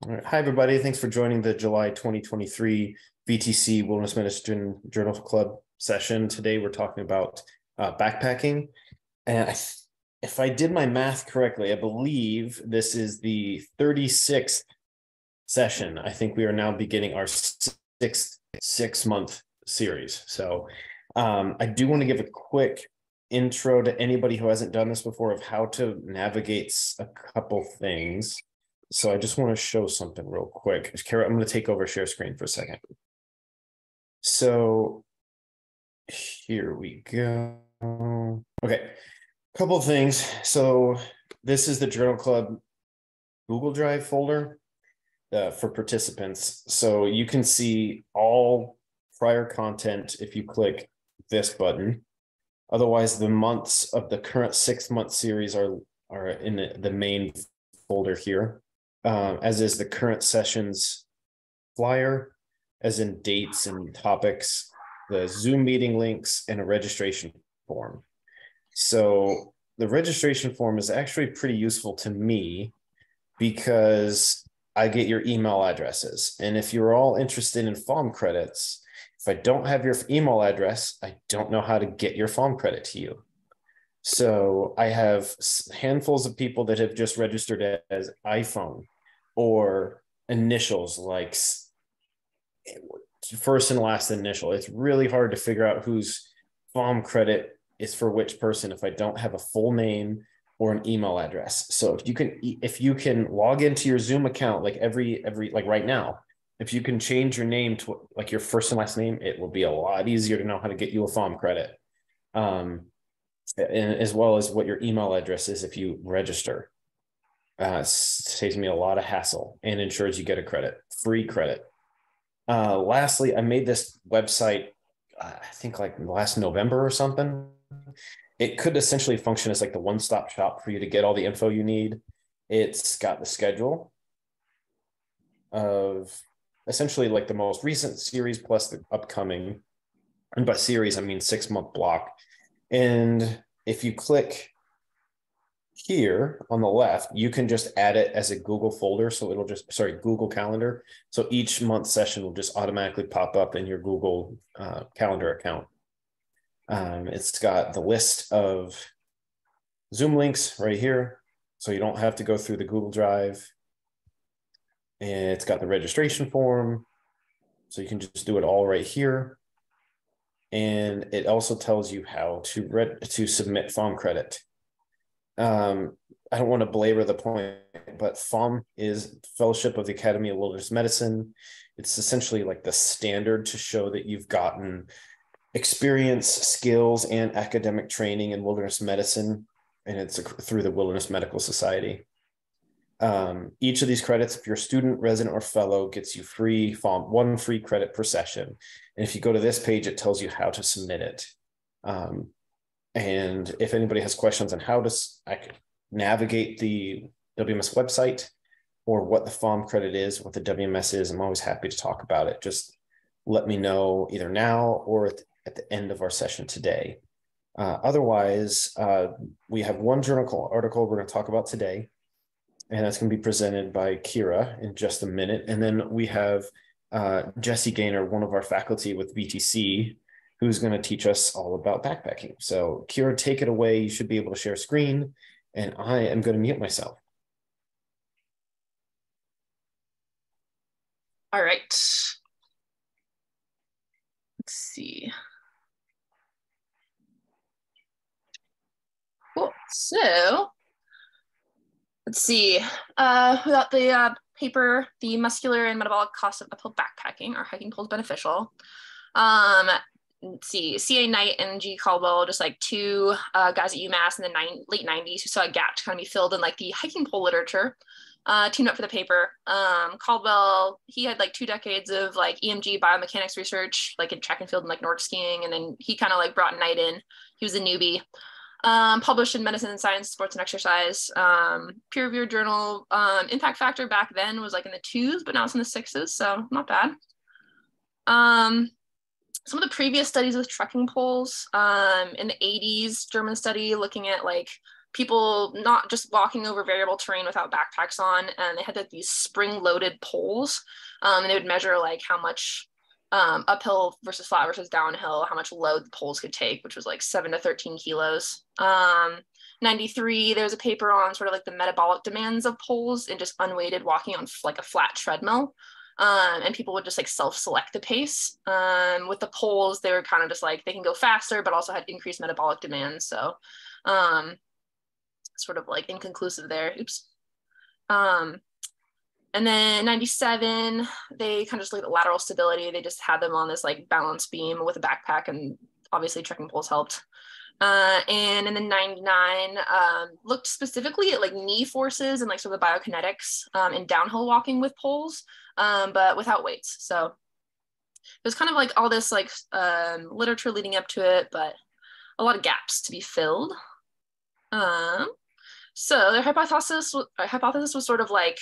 All right. Hi, everybody. Thanks for joining the July 2023 VTC Wilderness Medicine Journal Club session. Today, we're talking about backpacking. And if I did my math correctly, I believe this is the 36th session. I think we are now beginning our sixth 6-month series. So I do want to give a quick intro to anybody who hasn't done this before of how to navigate a couple things. So I just want to show something real quick. Kara, I'm going to take over share screen for a second. So here we go. Okay, a couple of things. So this is the Journal Club Google Drive folder for participants. So you can see all prior content if you click this button. Otherwise, the months of the current 6-month series are in the main folder here. As is the current sessions flyer, as in dates and topics, the Zoom meeting links, and a registration form. So the registration form is actually pretty useful to me because I get your email addresses. And if you're all interested in FOM credits, if I don't have your email address, I don't know how to get your FOM credit to you. So I have handfuls of people that have just registered as iPhone or initials like first and last initial. It's really hard to figure out whose FOM credit is for which person if I don't have a full name or an email address. So if you can log into your Zoom account like every like right now, if you can change your name to like your first and last name, it will be a lot easier to know how to get you a FOM credit. And as well as what your email address is if you register. Saves me a lot of hassle and ensures you get a credit, free credit. Lastly, I made this website, I think like last November or something. It could essentially function as like the one-stop shop for you to get all the info you need. It's got the schedule of essentially like the most recent series plus the upcoming. And by series, I mean 6-month block. And if you click here on the left, you can just add it as a Google folder. So it'll just, Google Calendar. So each month session will just automatically pop up in your Google Calendar account. It's got the list of Zoom links right here. So you don't have to go through the Google Drive. And it's got the registration form. So you can just do it all right here. And it also tells you how to submit FOM credit. I don't want to belabor the point, but FOM is Fellowship of the Academy of Wilderness Medicine. It's essentially like the standard to show that you've gotten experience, skills, and academic training in wilderness medicine, and it's through the Wilderness Medical Society. Each of these credits, if you're a student, resident, or fellow, gets you free FOM, 1 free credit per session. And if you go to this page, it tells you how to submit it. And if anybody has questions on how to navigate the WMS website or what the FOM credit is, what the WMS is, I'm always happy to talk about it. Just let me know either now or at the end of our session today. Otherwise, we have one journal article we're going to talk about today, and that's going to be presented by Kira in just a minute. And then we have Jesse Gaynor, one of our faculty with VTC, who's going to teach us all about backpacking. So Kira, take it away. You should be able to share screen, and I am going to mute myself. All right. Let's see. Cool. So let's see. Without the paper, the muscular and metabolic costs of uphill backpacking, are hiking poles beneficial? Let's see, C.A. Knight and G. Caldwell, just like two guys at UMass in the late 90s who saw a gap to kind of be filled in like the hiking pole literature, teamed up for the paper. Caldwell, he had like 2 decades of like EMG biomechanics research, like in track and field and like Nordic skiing. And then he kind of like brought Knight in. He was a newbie. Published in Medicine and Science, Sports and Exercise. Peer-reviewed journal. Impact factor back then was like in the 2s, but now it's in the 6s, so not bad. Some of the previous studies with trekking poles, in the 80s, German study looking at like people not just walking over variable terrain without backpacks on, and they had like these spring-loaded poles, and they would measure like how much uphill versus flat versus downhill, how much load the poles could take, which was like 7 to 13 kilos. 93, there was a paper on sort of like the metabolic demands of poles and just unweighted walking on like a flat treadmill. And people would just like self-select the pace. With the poles, they were kind of just like, they can go faster, but also had increased metabolic demands. So sort of like inconclusive there. Oops. And then 97, they kind of just looked at lateral stability. They just had them on this like balance beam with a backpack, and obviously trekking poles helped. And in the 99, looked specifically at like knee forces and like sort of the biokinetics in downhill walking with poles, but without weights. So there's kind of like all this like literature leading up to it, but a lot of gaps to be filled. So their hypothesis was sort of like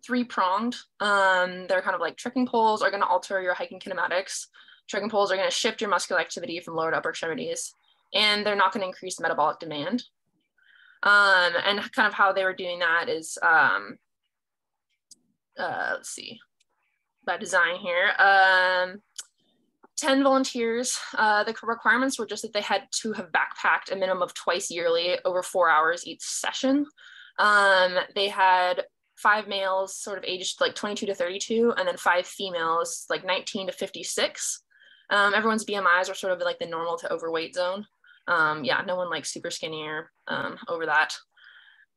three-pronged. They're kind of like trekking poles are going to alter your hiking kinematics. Trekking poles are going to shift your muscular activity from lower to upper extremities, and they're not going to increase metabolic demand. And kind of how they were doing that is, let's see, by design here. 10 volunteers. The requirements were just that they had to have backpacked a minimum of twice yearly over 4 hours each session. They had 5 males sort of aged like 22 to 32, and then 5 females like 19 to 56. Everyone's BMIs were sort of like the normal to overweight zone. Yeah, no one like super skinny or over that.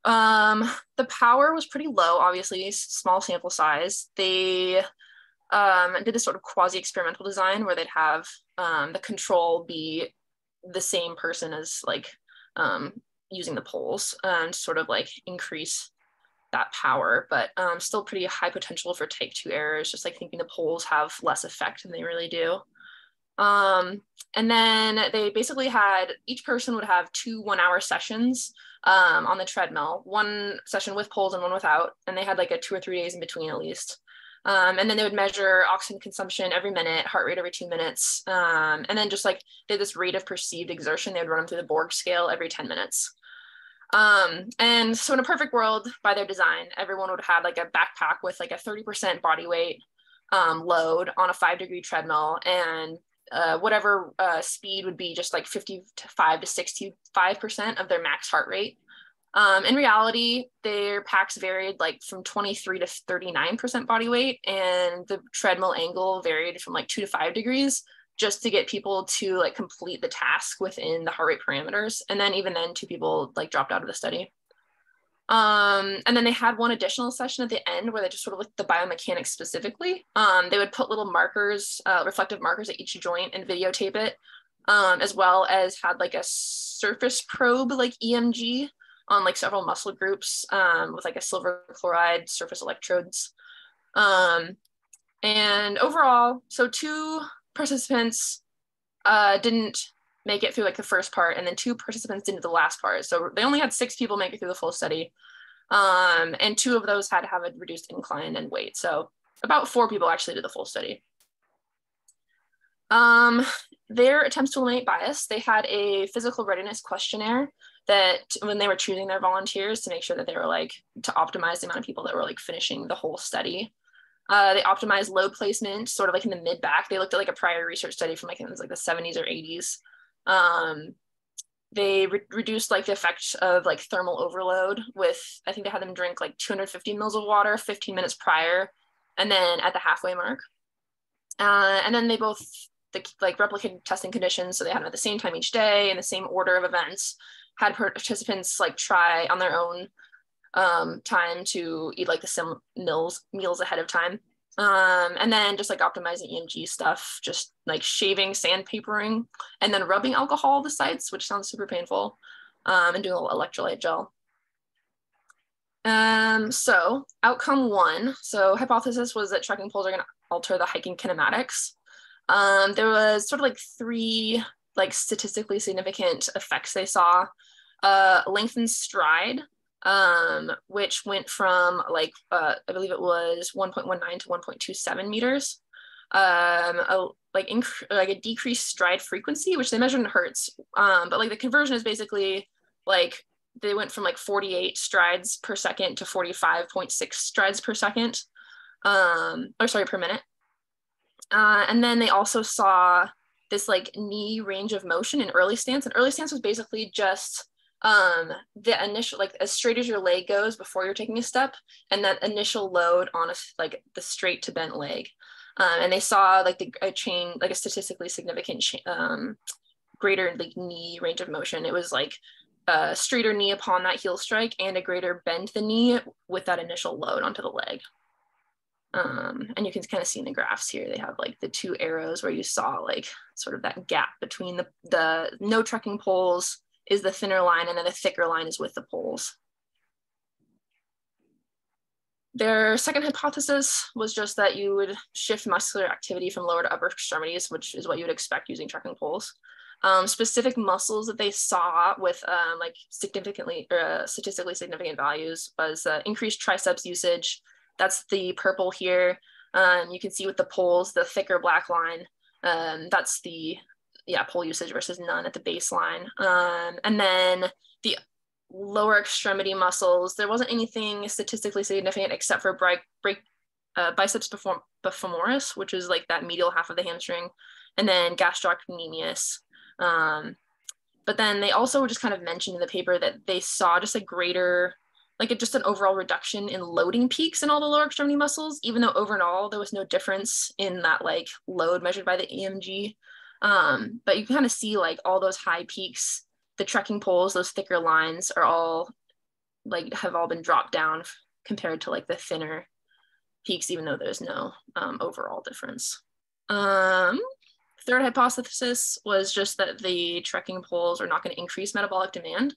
The power was pretty low, obviously, small sample size. They did this sort of quasi-experimental design where they'd have the control be the same person as like using the poles and sort of like increase that power, but still pretty high potential for type 2 errors, just like thinking the poles have less effect than they really do. And then they basically had, each person would have 2 1-hour sessions on the treadmill, 1 session with poles and 1 without, and they had like a 2 or 3 days in between at least. And then they would measure oxygen consumption every minute, heart rate every 2 minutes, and then just like they had this rate of perceived exertion. They would run them through the Borg scale every 10 minutes. And so in a perfect world, by their design, everyone would have like a backpack with like a 30% body weight load on a 5-degree treadmill, and whatever speed would be just like 55 to 65% of their max heart rate. In reality, their packs varied like from 23 to 39% body weight, and the treadmill angle varied from like 2 to 5 degrees just to get people to like complete the task within the heart rate parameters. And then even then 2 people like dropped out of the study. And then they had 1 additional session at the end where they just sort of looked at the biomechanics specifically. They would put little markers, reflective markers at each joint and videotape it, as well as had like a surface probe like EMG on like several muscle groups with like a silver chloride surface electrodes. And overall, so 2 participants didn't make it through like the first part, and then 2 participants didn't do the last part. So they only had 6 people make it through the full study. And 2 of those had to have a reduced incline and weight. So about 4 people actually did the full study. Their attempts to eliminate bias, they had a physical readiness questionnaire that when they were choosing their volunteers to make sure that they were like to optimize the amount of people that were like finishing the whole study. They optimized load placement sort of like in the mid back. They looked at like a prior research study from like it was like the 70s or 80s. They reduced like the effect of like thermal overload with, I think they had them drink like 250 mils of water 15 minutes prior and then at the halfway mark. And then they both like replicated testing conditions, so they had them at the same time each day in the same order of events, had participants like try on their own time to eat like the meals ahead of time. And then just like optimizing EMG stuff, just like shaving, sandpapering, and then rubbing alcohol the sites, which sounds super painful, and doing a little electrolyte gel. So outcome 1, so hypothesis was that trekking poles are going to alter the hiking kinematics. There was sort of like 3 like statistically significant effects they saw. Lengthened stride, which went from like I believe it was 1.19 to 1.27 meters. Like a decreased stride frequency, which they measured in hertz. But like the conversion is basically like they went from like 48 strides per second to 45.6 strides per second, per minute. And then they also saw this like knee range of motion in early stance. And early stance was basically just the initial, like as straight as your leg goes before you're taking a step, and that initial load on like the straight to bent leg. And they saw like a statistically significant greater like knee range of motion. It was like a straighter knee upon that heel strike and a greater bend to the knee with that initial load onto the leg. And you can kind of see in the graphs here, they have like the two arrows where you saw like sort of that gap between the no trekking poles is the thinner line, and then the thicker line is with the poles. Their second hypothesis was just that you would shift muscular activity from lower to upper extremities, which is what you would expect using trekking poles. Specific muscles that they saw with like statistically significant values was increased triceps usage. That's the purple here. You can see with the poles, the thicker black line, that's the pole usage versus none at the baseline. And then the lower extremity muscles, there wasn't anything statistically significant except for biceps femoris, which is like that medial half of the hamstring, and then gastrocnemius. But then they also just kind of mentioned in the paper that they saw just a greater, just an overall reduction in loading peaks in all the lower extremity muscles, even though overall there was no difference in that like load measured by the EMG. But you can kind of see like all those high peaks, the trekking poles, those thicker lines are all like have all been dropped down compared to like the thinner peaks, even though there's no overall difference. Third hypothesis was just that the trekking poles are not going to increase metabolic demand.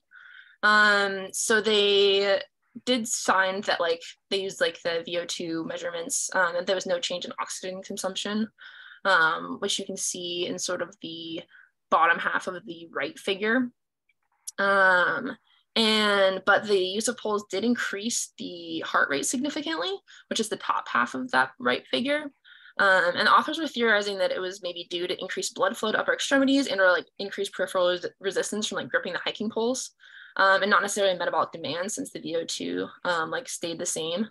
So they did find that like they used like the VO2 measurements, and there was no change in oxygen consumption, which you can see in sort of the bottom half of the right figure. But the use of poles did increase the heart rate significantly, which is the top half of that right figure. And authors were theorizing that it was maybe due to increased blood flow to upper extremities and or like increased peripheral resistance from like gripping the hiking poles, and not necessarily metabolic demand since the VO2 like stayed the same.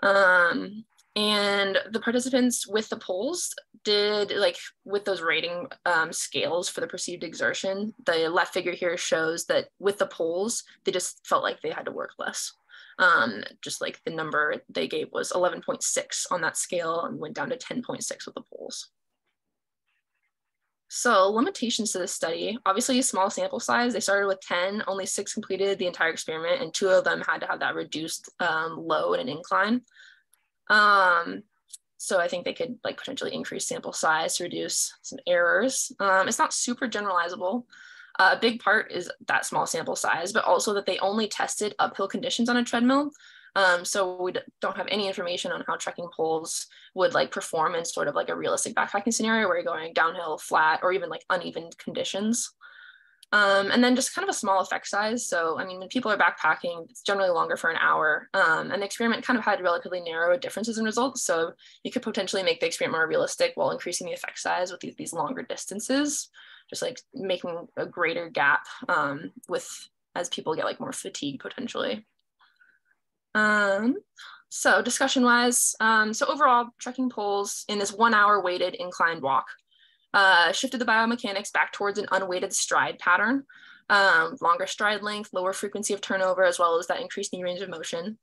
And the participants with the poles did like with those rating scales for the perceived exertion. The left figure here shows that with the poles, they just felt like they had to work less. Just like the number they gave was 11.6 on that scale and went down to 10.6 with the poles. So limitations to this study, obviously a small sample size. They started with 10, only 6 completed the entire experiment, and 2 of them had to have that reduced load and incline. So I think they could like potentially increase sample size to reduce some errors. It's not super generalizable. A big part is that small sample size, but also that they only tested uphill conditions on a treadmill. So we don't have any information on how trekking poles would like perform in sort of like a realistic backpacking scenario where you're going downhill, flat, or even like uneven conditions. And then just kind of a small effect size. So, I mean, when people are backpacking, it's generally longer for an hour. And the experiment kind of had relatively narrow differences in results. So you could potentially make the experiment more realistic while increasing the effect size with these longer distances, just like making a greater gap as people get like more fatigued potentially. So discussion wise, so overall trekking poles in this 1 hour weighted inclined walk shifted the biomechanics back towards an unweighted stride pattern, longer stride length, lower frequency of turnover, as well as that increased knee range of motion.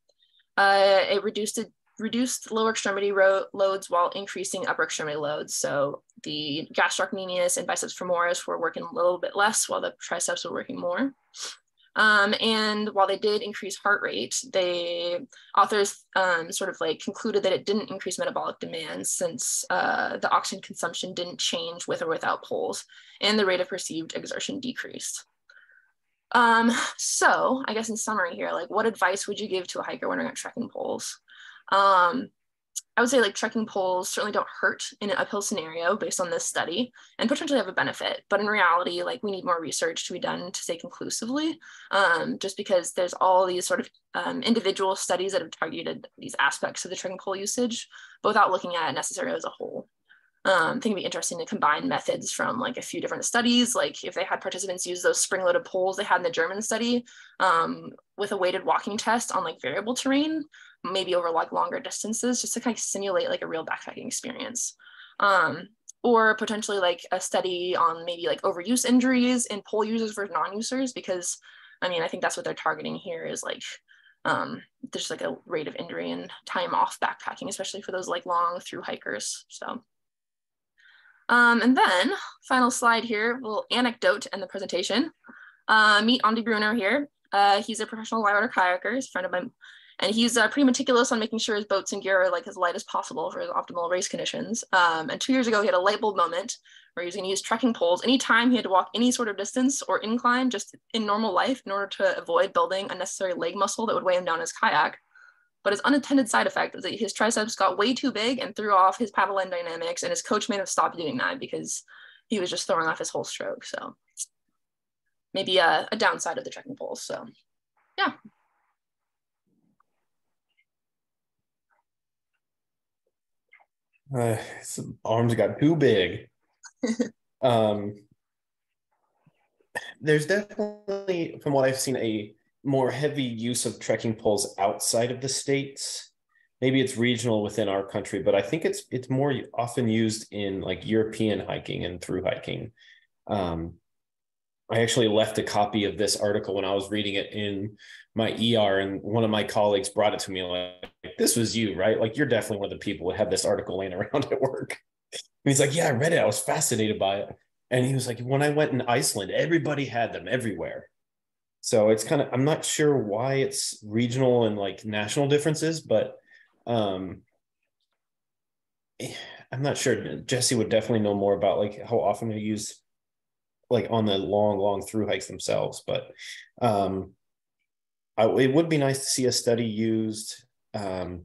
It reduced lower extremity loads while increasing upper extremity loads. So the gastrocnemius and biceps femoris were working a little bit less while the triceps were working more. And while they did increase heart rate, authors sort of like concluded that it didn't increase metabolic demand since the oxygen consumption didn't change with or without poles, and the rate of perceived exertion decreased. So I guess in summary here, like what advice would you give to a hiker wondering about trekking poles? I would say like trekking poles certainly don't hurt in an uphill scenario based on this study and potentially have a benefit. But in reality, like we need more research to be done to say conclusively, just because there's all these sort of individual studies that have targeted these aspects of the trekking pole usage, but without looking at it necessarily as a whole. I think it'd be interesting to combine methods from like a few different studies, like if they had participants use those spring-loaded poles they had in the German study with a weighted walking test on like variable terrain, maybe over like longer distances, just to kind of simulate like a real backpacking experience. Or potentially like a study on maybe like overuse injuries in pole users versus non-users, because I mean, I think that's what they're targeting here is like there's like a rate of injury and time off backpacking, especially for those like long through hikers. So. And then final slide here, a little anecdote in the presentation. Meet Andy Brunner here. He's a professional whitewater kayaker, he's a friend of mine, and he's pretty meticulous on making sure his boats and gear are like as light as possible for his optimal race conditions. And 2 years ago, he had a light bulb moment where he was going to use trekking poles anytime he had to walk any sort of distance or incline just in normal life in order to avoid building unnecessary leg muscle that would weigh him down his kayak. But his unintended side effect was that his triceps got way too big and threw off his paddle line dynamics, and his coach made him stop doing that because he was just throwing off his whole stroke. So maybe a downside of the trekking poles. So yeah. His arms got too big. There's definitely, from what I've seen, a more heavy use of trekking poles outside of the States. Maybe it's regional within our country, but I think it's more often used in like European hiking and through hiking. I actually left a copy of this article when I was reading it in my ER, and one of my colleagues brought it to me like, this was you, right? Like, you're definitely one of the people who had this article laying around at work. And he's like, yeah, I read it. I was fascinated by it. And he was like, when I went in Iceland, everybody had them everywhere. So it's kind of, I'm not sure why it's regional and like national differences, but I'm not sure. Jesse would definitely know more about like how often they use like on the long through hikes themselves. But it would be nice to see a study used on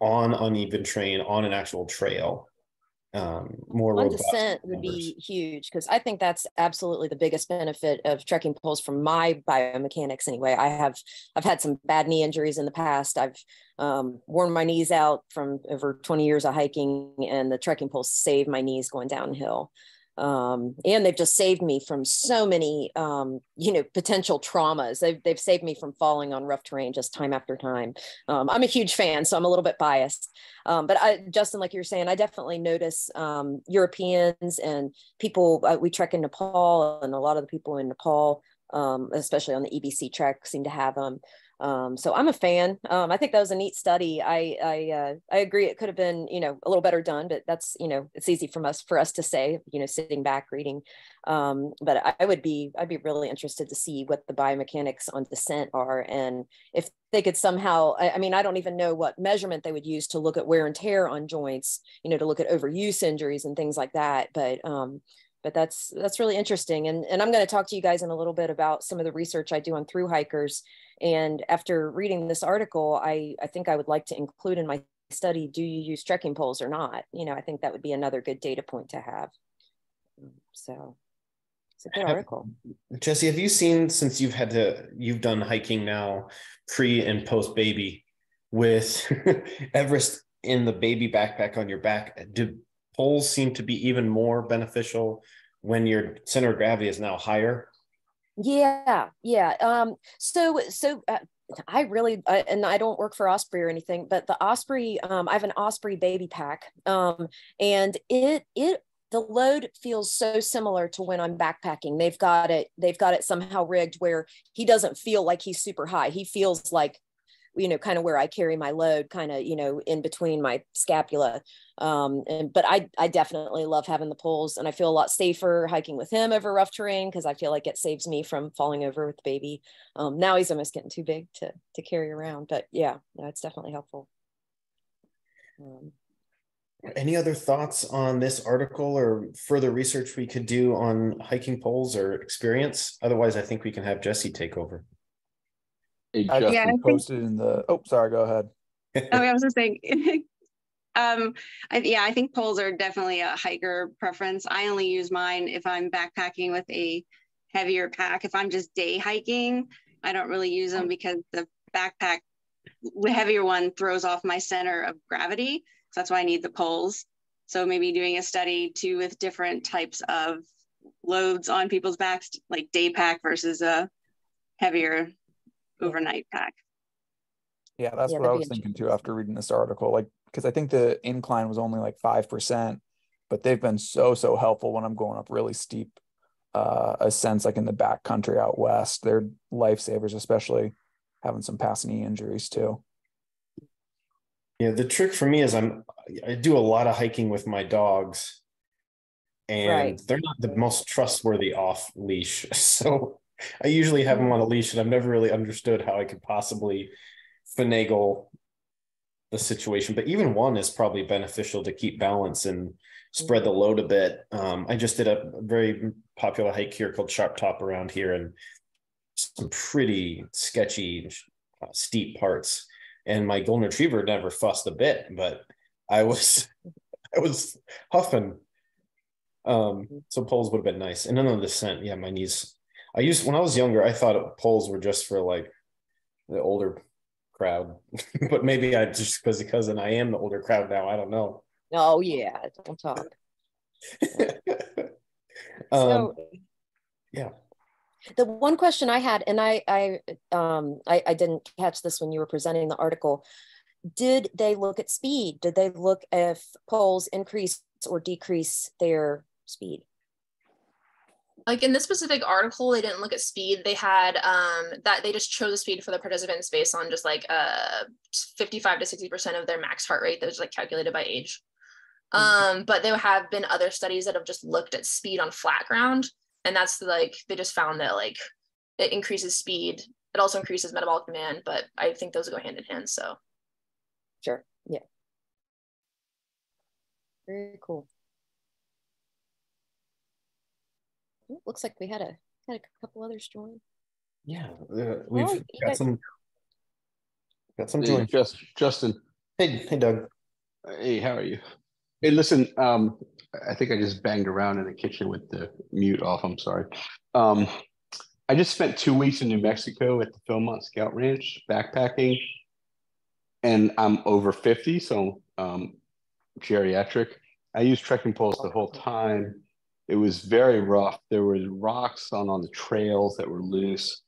uneven terrain on an actual trail. More on robust descent would be huge, because I think that's absolutely the biggest benefit of trekking poles from my biomechanics anyway. I've had some bad knee injuries in the past. I've worn my knees out from over 20 years of hiking, and the trekking poles saved my knees going downhill. And they've just saved me from so many, potential traumas. They've saved me from falling on rough terrain just time after time. I'm a huge fan, so I'm a little bit biased. But Justin, like you were saying, I definitely notice Europeans and people, we trek in Nepal, and a lot of the people in Nepal, especially on the EBC trek, seem to have them. So I'm a fan. I think that was a neat study. I agree. It could have been, a little better done, but that's, it's easy for us to say, sitting back reading. But I'd be really interested to see what the biomechanics on descent are, and if they could somehow, I mean, I don't even know what measurement they would use to look at wear and tear on joints, to look at overuse injuries and things like that. But that's really interesting. And I'm going to talk to you guys in a little bit about some of the research I do on through hikers. And after reading this article, I think I would like to include in my study, do you use trekking poles or not? I think that would be another good data point to have. So it's a good article. Jesse, have you seen, since you've done hiking now, pre and post baby, with Everest in the baby backpack on your back, do poles seem to be even more beneficial when your center of gravity is now higher? Yeah. So I really, and I don't work for Osprey or anything, but the Osprey, I have an Osprey baby pack, and the load feels so similar to when I'm backpacking. They've got it somehow rigged where he doesn't feel like he's super high. He feels like, kind of where I carry my load, kind of, in between my scapula. But I definitely love having the poles, and I feel a lot safer hiking with him over rough terrain, because I feel like it saves me from falling over with the baby. Now he's almost getting too big to carry around, but yeah, no, it's definitely helpful. Any other thoughts on this article or further research we could do on hiking poles or experience? Otherwise, I think we can have Jesse take over. I just posted in the, sorry, go ahead. I was just saying, I think poles are definitely a hiker preference. I only use mine if I'm backpacking with a heavier pack. If I'm just day hiking, I don't really use them, because the backpack, the heavier one, throws off my center of gravity. So that's why I need the poles. So maybe doing a study too with different types of loads on people's backs, like day pack versus a heavier overnight pack. Yeah, that's what I was thinking too after reading this article. Like, because I think the incline was only like 5%, but they've been so helpful when I'm going up really steep ascents, like in the back country out west. They're lifesavers, especially having some past knee injuries too. Yeah, the trick for me is I do a lot of hiking with my dogs, and they're not the most trustworthy off leash. So I usually have them on a leash, and I've never really understood how I could possibly finagle the situation. But even one is probably beneficial to keep balance and spread the load a bit. I just did a very popular hike here called Sharp Top around here, and some pretty sketchy, steep parts. And my golden retriever never fussed a bit, but I was huffing. So poles would have been nice. And then on the descent, yeah, my knees. When I was younger, I thought poles were just for like the older crowd, but maybe I just because I am the older crowd now. I don't know. Oh yeah, don't talk. Yeah. The one question I had, and I didn't catch this when you were presenting the article. Did they look at speed? Did they look if poles increase or decrease their speed? Like in this specific article, they didn't look at speed. They had that they just chose a speed for the participants based on just like 55 to 60% of their max heart rate that was like calculated by age. But there have been other studies that have just looked at speed on flat ground. And that's like, they just found that like it increases speed. It also increases metabolic demand, but I think those go hand in hand. So. Sure. Yeah. Very cool. It looks like we had a couple others join. Yeah. We've got some join. Justin. Hey, Doug. Hey, how are you? Hey, listen, I think I just banged around in the kitchen with the mute off. I'm sorry. I just spent 2 weeks in New Mexico at the Philmont Scout Ranch backpacking, and I'm over 50, so geriatric. I used trekking poles the whole time. It was very rough. There were rocks on the trails that were loose.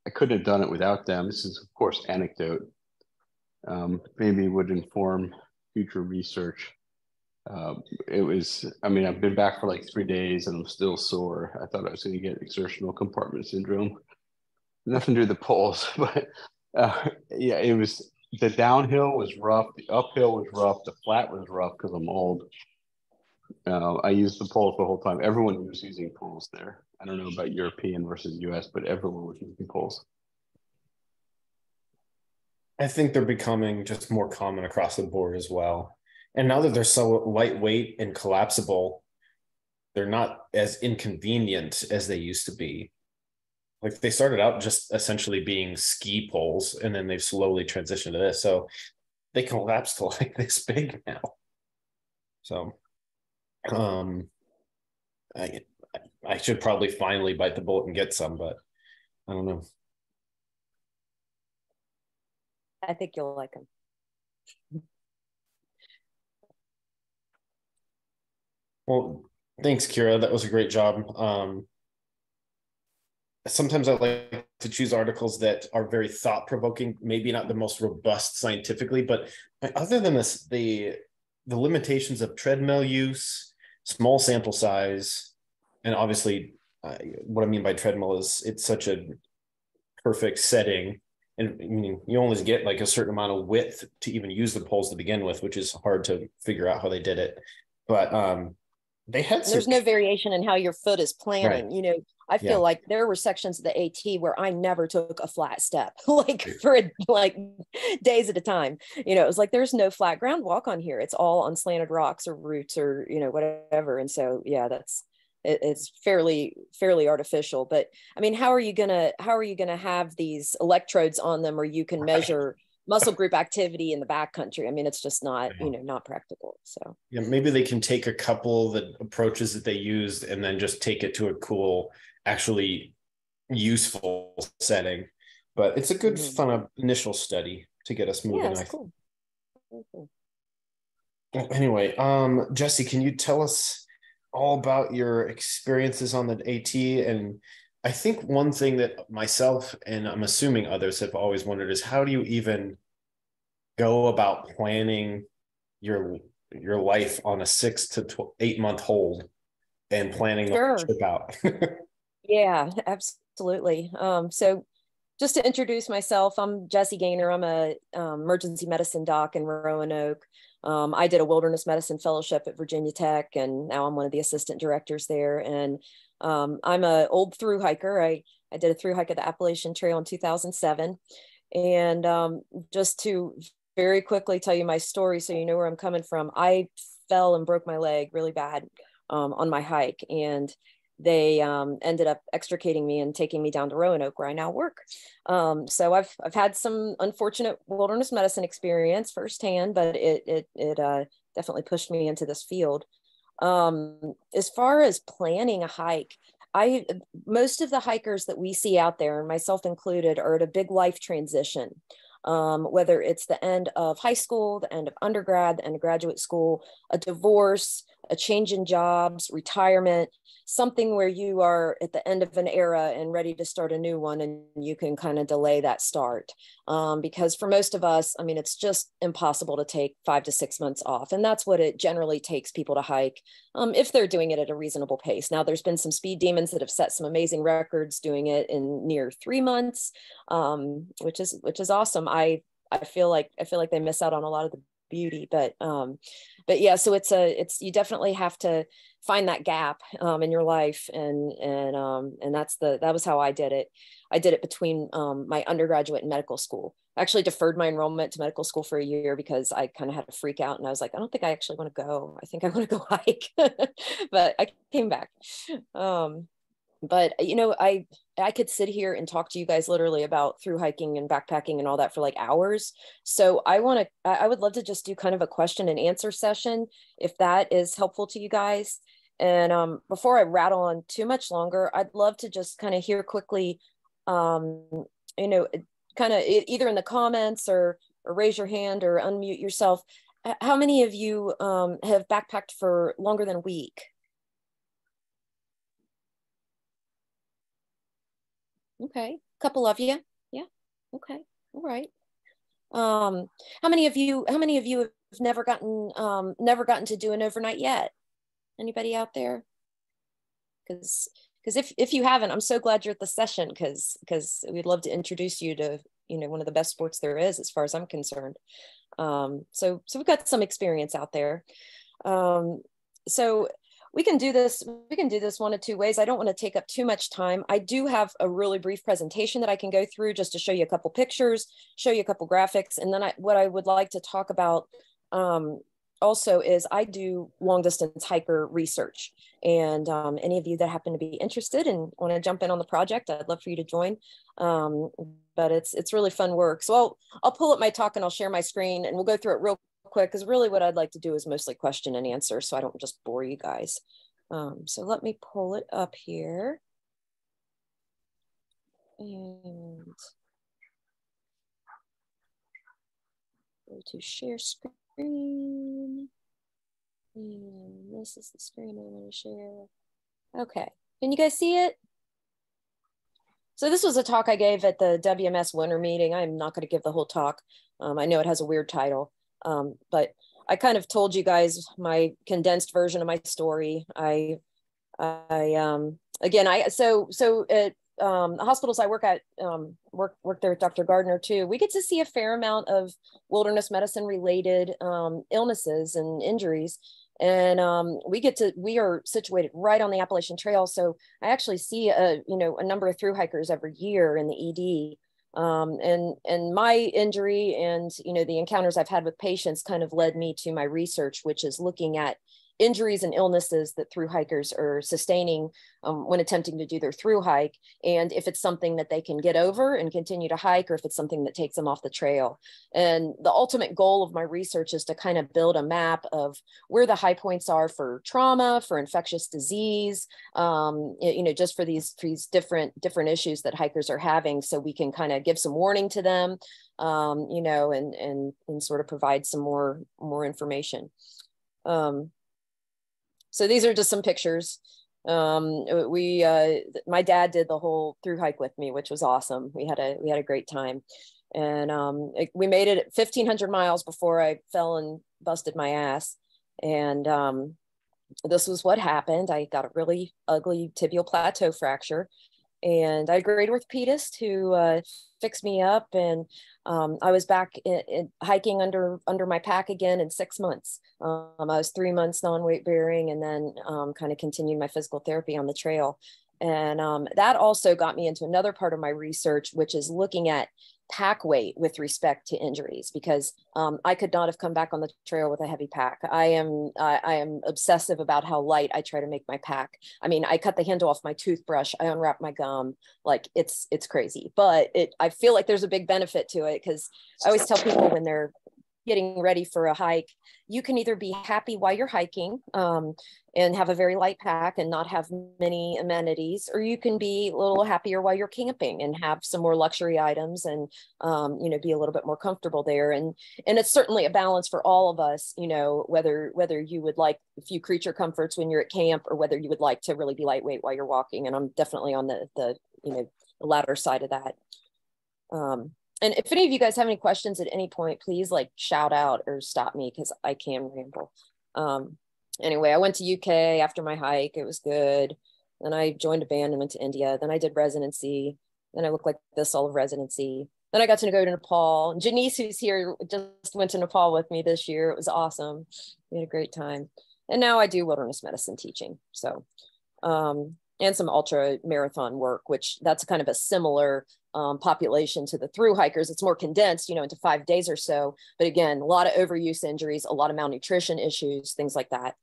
I couldn't have done it without them. This is, of course, anecdote. Maybe would inform future research. I've been back for like 3 days and I'm still sore. I thought I was going to get exertional compartment syndrome. Nothing to do with the poles, but yeah, it was, the downhill was rough. The uphill was rough. The flat was rough because I'm old. I used the poles the whole time. Everyone was using poles there. I don't know about European versus US, but everyone was using poles. I think they're becoming just more common across the board as well. And now that they're so lightweight and collapsible, they're not as inconvenient as they used to be. Like they started out just essentially being ski poles, and then they've slowly transitioned to this. So they collapse to like this big now. So I should probably finally bite the bullet and get some, but I don't know. I think you'll like them. Well, thanks, Kira. That was a great job. Sometimes I like to choose articles that are very thought-provoking, maybe not the most robust scientifically, but other than this, the limitations of treadmill use, small sample size, and obviously what I mean by treadmill is it's such a perfect setting. And I mean, you only get like a certain amount of width to even use the poles to begin with, which is hard to figure out how they did it. But they had there's no variation in how your foot is planning. Right. I feel like there were sections of the AT where I never took a flat step, like for like days at a time. It was like, there's no flat ground walk on here. It's all on slanted rocks or roots or, whatever. And so, yeah, it's fairly artificial. But I mean, how are you gonna have these electrodes on them where you can measure muscle group activity in the backcountry? I mean, it's just not, not practical. So yeah, maybe they can take a couple of the approaches that they used and then just take it to a cool, actually useful setting. But it's a good fun initial study to get us moving. Yeah, it's cool. Very cool. Anyway, Jesse, can you tell us all about your experiences on the AT? And I think one thing that myself and I'm assuming others have always wondered is how do you even go about planning your life on a 6 to 8 month hold and planning the Sure. trip out? Yeah, absolutely. So just to introduce myself, I'm Jessie Gaynor. I'm a emergency medicine doc in Roanoke. I did a wilderness medicine fellowship at Virginia Tech, and now I'm one of the assistant directors there. And I'm an old through hiker. I did a through hike of the Appalachian Trail in 2007. And just to very quickly tell you my story so you know where I'm coming from, I fell and broke my leg really bad on my hike. And they ended up extricating me and taking me down to Roanoke, where I now work. So I've had some unfortunate wilderness medicine experience firsthand, but it definitely pushed me into this field. As far as planning a hike, most of the hikers that we see out there, and myself included, are at a big life transition. Whether it's the end of high school, the end of undergrad, the end of graduate school, a divorce, a change in jobs, retirement, something where you are at the end of an era and ready to start a new one, and you can kind of delay that start. Because for most of us, I mean, it's just impossible to take 5 to 6 months off. And that's what it generally takes people to hike if they're doing it at a reasonable pace. Now, there's been some speed demons that have set some amazing records doing it in near 3 months, which is awesome. I feel like they miss out on a lot of the beauty, but yeah, so it's you definitely have to find that gap in your life, and that was how I did it. I did it between my undergraduate and medical school. I actually deferred my enrollment to medical school for a year because I kind of had a freak out, and I was like, I don't think I actually want to go. I think I want to go hike. But I came back. But I could sit here and talk to you guys literally about through hiking and backpacking and all that for like hours. So I would love to just do kind of a question and answer session if that is helpful to you guys. And before I rattle on too much longer, I'd love to just kind of hear quickly, kind of either in the comments or raise your hand or unmute yourself. How many of you have backpacked for longer than a week? Okay, a couple of you. Yeah. Okay. All right. How many of you have never gotten to do an overnight yet? Anybody out there? Because if you haven't, I'm so glad you're at the session, because we'd love to introduce you to one of the best sports there is, as far as I'm concerned. So we've got some experience out there. So we can do this one of two ways. I don't want to take up too much time. I do have a really brief presentation that I can go through just to show you a couple pictures, show you a couple graphics. And then what I would like to talk about also is I do long distance hiker research. And any of you that happen to be interested and want to jump in on the project, I'd love for you to join. But it's really fun work. So I'll pull up my talk and I'll share my screen and we'll go through it real quick, because really what I'd like to do is mostly question and answer, so I don't just bore you guys. So let me pull it up here. And go to share screen. And this is the screen I want to share. Okay, can you guys see it? So this was a talk I gave at the WMS winter meeting. I'm not going to give the whole talk. I know it has a weird title, but I kind of told you guys my condensed version of my story. So at the hospitals I work at, work there with Dr. Gardner too. We get to see a fair amount of wilderness medicine related illnesses and injuries. And we are situated right on the Appalachian Trail. So I actually see a number of through hikers every year in the ED. And my injury and, the encounters I've had with patients kind of led me to my research, which is looking at injuries and illnesses that through hikers are sustaining when attempting to do their through hike, and if it's something that they can get over and continue to hike, or if it's something that takes them off the trail. And the ultimate goal of my research is to kind of build a map of where the high points are for trauma, for infectious disease, just for these different issues that hikers are having, so we can kind of give some warning to them, you know, and sort of provide some more information. So these are just some pictures. My dad did the whole through hike with me, which was awesome. We had a great time. And we made it 1,500 miles before I fell and busted my ass. And this was what happened. I got a really ugly tibial plateau fracture. And I had a great orthopedist who fixed me up. And I was back in hiking under my pack again in 6 months. I was 3 months non-weight bearing, and then kind of continued my physical therapy on the trail. And that also got me into another part of my research, which is looking at pack weight with respect to injuries, because I could not have come back on the trail with a heavy pack. I am obsessive about how light I try to make my pack. I mean, I cut the handle off my toothbrush, I unwrap my gum, like it's crazy, but I feel like there's a big benefit to it, because I always tell people when they're getting ready for a hike, you can either be happy while you're hiking and have a very light pack and not have many amenities, or you can be a little happier while you're camping and have some more luxury items and you know, be a little bit more comfortable there. And it's certainly a balance for all of us, you know, whether you would like a few creature comforts when you're at camp, or whether you would like to really be lightweight while you're walking. And I'm definitely on the you know, the latter side of that. And if any of you guys have any questions at any point, please like shout out or stop me, because I can ramble. Anyway, I went to UK after my hike. It was good. Then I joined a band and went to India. Then I did residency. Then I looked like this all of residency. Then I got to go to Nepal. And Janice, who's here, just went to Nepal with me this year. It was awesome. We had a great time. And now I do wilderness medicine teaching. So, and some ultra marathon work, which that's kind of a similar population to the through hikers. It's more condensed, you know, into 5 days or so. But again, a lot of overuse injuries, a lot of malnutrition issues, things like that.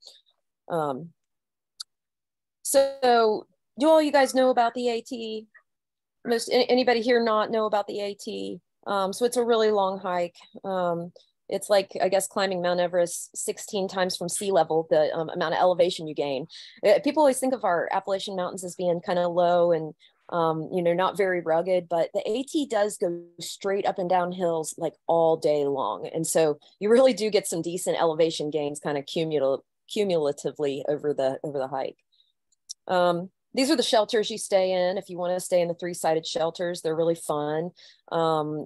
So do all you guys know about the AT? Anybody here not know about the AT? So it's a really long hike. It's like, I guess, climbing Mount Everest 16 times from sea level, the amount of elevation you gain. People always think of our Appalachian Mountains as being kind of low and you know, not very rugged, but the AT does go straight up and down hills like all day long. And so you really do get some decent elevation gains kind of cumulatively over the hike. These are the shelters you stay in. If you want to stay in the 3-sided shelters, they're really fun.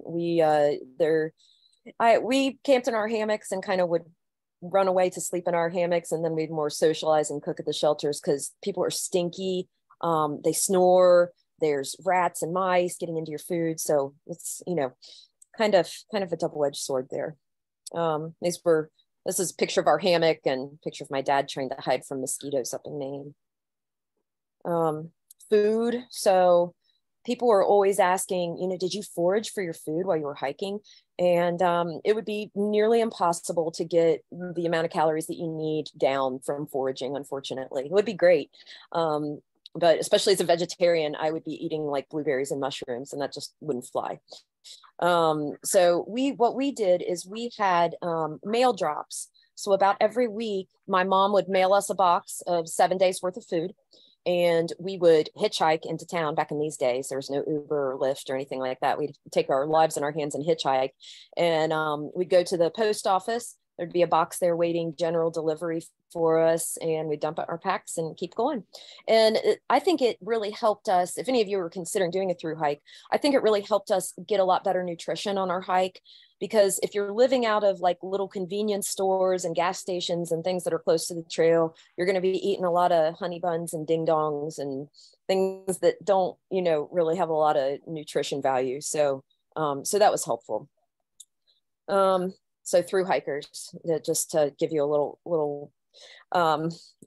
We camped in our hammocks and kind of would run away to sleep in our hammocks, and then we'd more socialize and cook at the shelters because people are stinky. They snore. There's rats and mice getting into your food. So it's, you know, kind of a double-edged sword there. This is a picture of our hammock and a picture of my dad trying to hide from mosquitoes up in Maine. Food. So people were always asking, you know, did you forage for your food while you were hiking? And it would be nearly impossible to get the amount of calories that you need down from foraging, unfortunately. It would be great. But especially as a vegetarian, I would be eating like blueberries and mushrooms, and that just wouldn't fly. So what we did is we had mail drops. So about every week, my mom would mail us a box of 7 days worth of food, and we would hitchhike into town. Back in these days, there was no Uber or Lyft or anything like that. We'd take our lives in our hands and hitchhike, and we'd go to the post office. There'd be a box there waiting, general delivery for us, and we dump out our packs and keep going. And I think it really helped us. If any of you were considering doing a through hike, I think it really helped us get a lot better nutrition on our hike, because if you're living out of like little convenience stores and gas stations and things that are close to the trail, you're going to be eating a lot of honey buns and ding dongs and things that don't, you know, really have a lot of nutrition value. So, so that was helpful. So through hikers, just to give you a little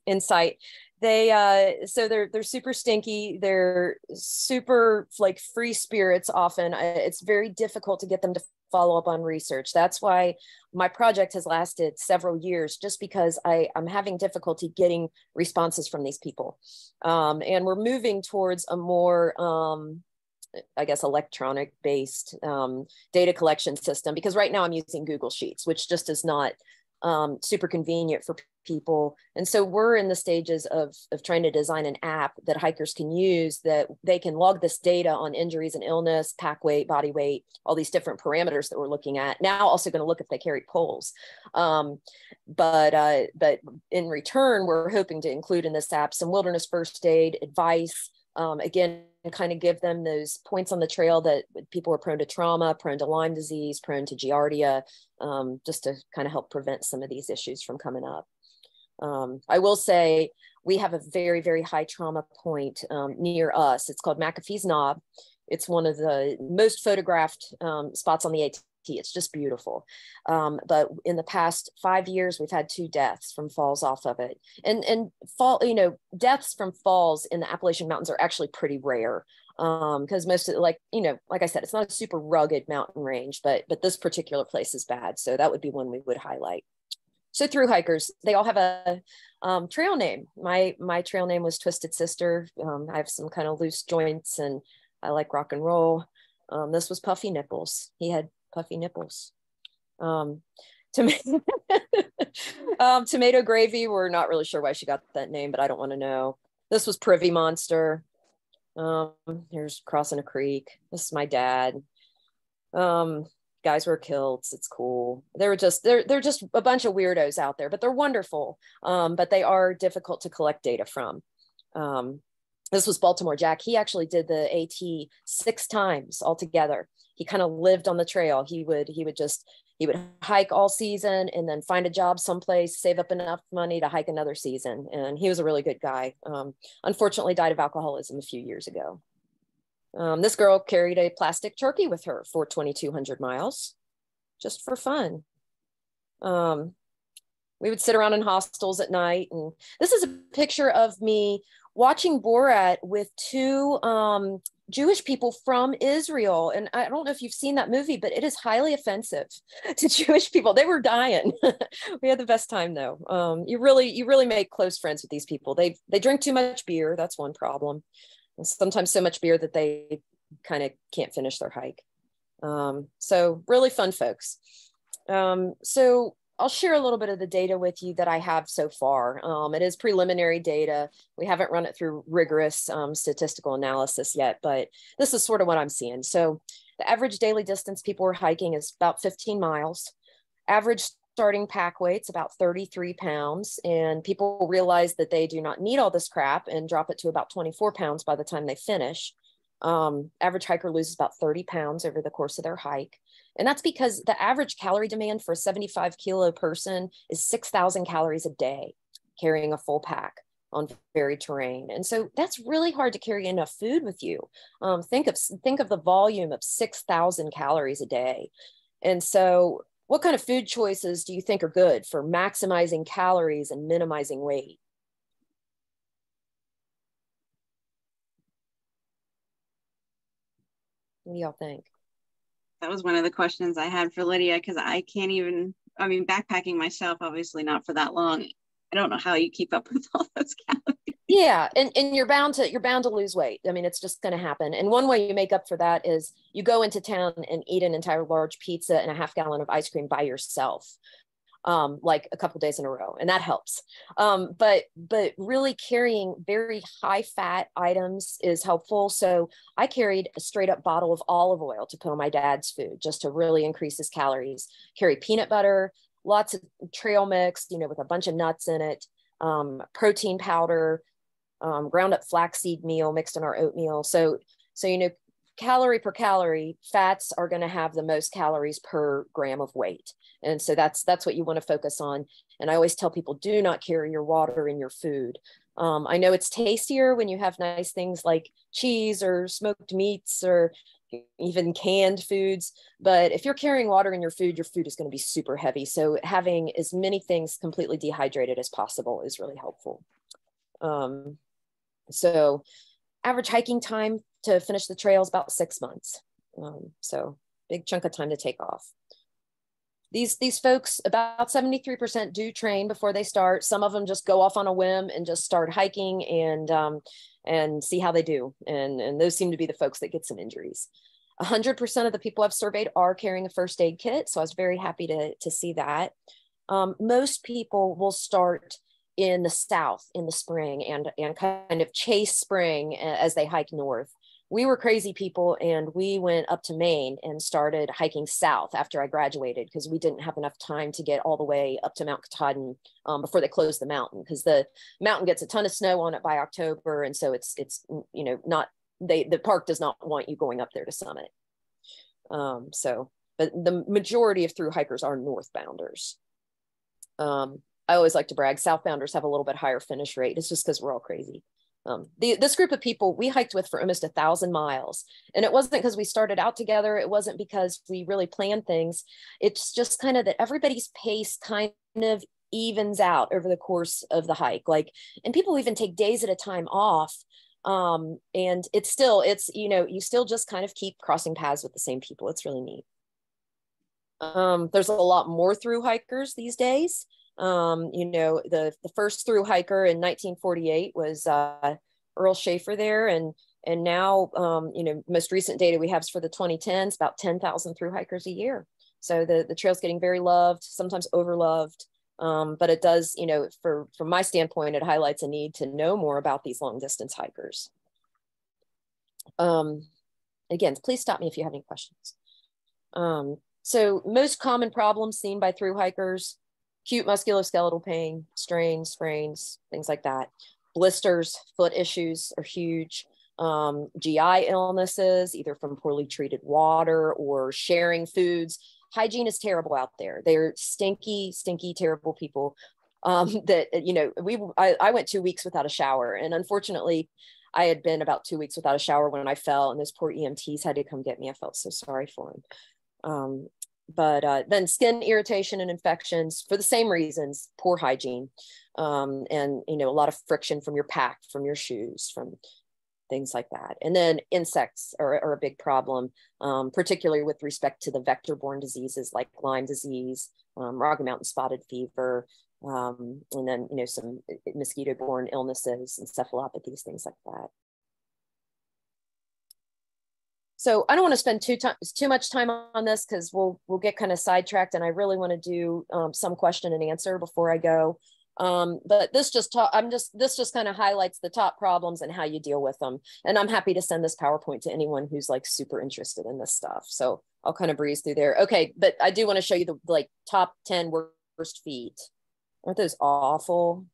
insight, so they're super stinky. They're super like free spirits. Often it's very difficult to get them to follow up on research. That's why my project has lasted several years, just because I'm having difficulty getting responses from these people. And we're moving towards a more I guess, electronic based data collection system, because right now I'm using Google Sheets, which just is not super convenient for people. And so we're in the stages of trying to design an app that hikers can use, that they can log this data on injuries and illness, pack weight, body weight, all these different parameters that we're looking at. Now also going to look if they carry poles. But in return, we're hoping to include in this app some wilderness first aid advice, again, kind of give them those points on the trail that people are prone to trauma, prone to Lyme disease, prone to giardia, just to kind of help prevent some of these issues from coming up. I will say we have a very, very high trauma point near us. It's called McAfees Knob. It's one of the most photographed spots on the AT. It's just beautiful. But in the past 5 years, we've had 2 deaths from falls off of it. And fall, deaths from falls in the Appalachian Mountains are actually pretty rare. Because most of like I said, it's not a super rugged mountain range, but this particular place is bad. So that would be one we would highlight. So through hikers, they all have a trail name. My trail name was Twisted Sister. I have some kind of loose joints and I like rock and roll. This was Puffy Nipples. He had puffy nipples. Tomato Gravy, we're not really sure why she got that name, but I don't want to know. This was Privy Monster. Here's Crossing a Creek. This is my dad. Guys wear kilts. It's cool. They're just a bunch of weirdos out there, but they're wonderful. But they are difficult to collect data from. This was Baltimore Jack. He actually did the AT 6 times altogether. He kind of lived on the trail. He would hike all season and then find a job someplace, save up enough money to hike another season. And he was a really good guy. Unfortunately died of alcoholism a few years ago. This girl carried a plastic turkey with her for 2,200 miles, just for fun. We would sit around in hostels at night. And this is a picture of me watching Borat with 2 Jewish people from Israel. And I don't know if you've seen that movie, but it is highly offensive to Jewish people. They were dying. We had the best time though. You really make close friends with these people. They drink too much beer. That's one problem. And sometimes so much beer that they kind of can't finish their hike. So really fun folks. So I'll share a little bit of the data with you that I have so far. It is preliminary data. We haven't run it through rigorous statistical analysis yet, but this is sort of what I'm seeing. So the average daily distance people are hiking is about 15 miles. Average starting pack weight's about 33 pounds. And people realize that they do not need all this crap and drop it to about 24 pounds by the time they finish. Average hiker loses about 30 pounds over the course of their hike. And that's because the average calorie demand for a 75 kilo person is 6,000 calories a day, carrying a full pack on varied terrain. And so that's really hard to carry enough food with you. Think of the volume of 6,000 calories a day. And so what kind of food choices do you think are good for maximizing calories and minimizing weight? What do y'all think? That was one of the questions I had for Lydia, because I can't even, backpacking myself, obviously not for that long. I don't know how you keep up with all those calories. Yeah, and you're bound to lose weight. It's just going to happen. And one way you make up for that is you go into town and eat an entire large pizza and a half gallon of ice cream by yourself, like a couple days in a row, and that helps. But really carrying very high fat items is helpful. So I carried a straight up bottle of olive oil to put on my dad's food just to really increase his calories. Carry peanut butter, lots of trail mix, with a bunch of nuts in it, protein powder, ground up flaxseed meal mixed in our oatmeal. So calorie per calorie, fats are going to have the most calories per gram of weight. And so that's what you want to focus on. And I always tell people, do not carry your water in your food. I know it's tastier when you have nice things like cheese or smoked meats or even canned foods. But if you're carrying water in your food is going to be super heavy. So having as many things completely dehydrated as possible is really helpful. So average hiking time to finish the trail is about 6 months. So big chunk of time to take off. These folks, about 73% do train before they start. Some of them just go off on a whim and just start hiking and see how they do. And those seem to be the folks that get some injuries. 100% of the people I've surveyed are carrying a first aid kit. So I was very happy to see that. most people will start in the south in the spring and kind of chase spring as they hike north. We were crazy people, and we went up to Maine and started hiking south after I graduated, because we didn't have enough time to get all the way up to Mount Katahdin before they closed the mountain, because the mountain gets a ton of snow on it by October, and so it's you know, not, the park does not want you going up there to summit. But the majority of through hikers are northbounders. I always like to brag, southbounders have a little bit higher finish rate. It's just because we're all crazy. This group of people we hiked with for almost 1,000 miles. And it wasn't because we started out together. It wasn't because we really planned things. It's just kind of that everybody's pace kind of evens out over the course of the hike. Like, and people even take days at a time off. And it's, you know, you still just kind of keep crossing paths with the same people. It's really neat. There's a lot more through hikers these days. You know, the first through hiker in 1948 was Earl Schaefer there, and now you know, most recent data we have is for the 2010s, about 10,000 through hikers a year. So the trail's getting very loved, sometimes overloved, but it does, you know, from my standpoint, it highlights a need to know more about these long distance hikers. Again, please stop me if you have any questions. So most common problems seen by through hikers: acute musculoskeletal pain, strains, sprains, things like that. Blisters, foot issues are huge. GI illnesses, either from poorly treated water or sharing foods. Hygiene is terrible out there. They're stinky, stinky, terrible people. That, you know, I went 2 weeks without a shower, and unfortunately, I had been about 2 weeks without a shower when I fell, and those poor EMTs had to come get me. I felt so sorry for them. But then skin irritation and infections for the same reasons: poor hygiene, and, you know, a lot of friction from your pack, from your shoes, from things like that. And then insects are a big problem, particularly with respect to the vector-borne diseases like Lyme disease, Rocky Mountain spotted fever, and then, you know, some mosquito-borne illnesses, encephalopathies, things like that. So I don't want to spend too much time on this, because we'll get kind of sidetracked, and I really want to do some question and answer before I go. But this just kind of highlights the top problems and how you deal with them. And I'm happy to send this PowerPoint to anyone who's like super interested in this stuff. So I'll kind of breeze through there. Okay, but I do want to show you the like top 10 worst feet. Aren't those awful?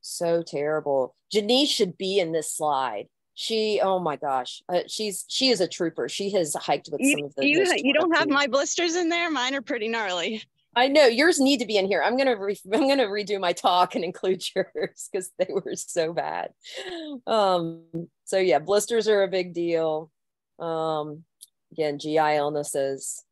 So terrible. Janice should be in this slide. She, oh my gosh, she is a trooper. She has hiked with some of the. You don't have my blisters in there. Mine are pretty gnarly. I know yours need to be in here. I'm gonna redo my talk and include yours, because they were so bad. So yeah, blisters are a big deal. Again, GI illnesses.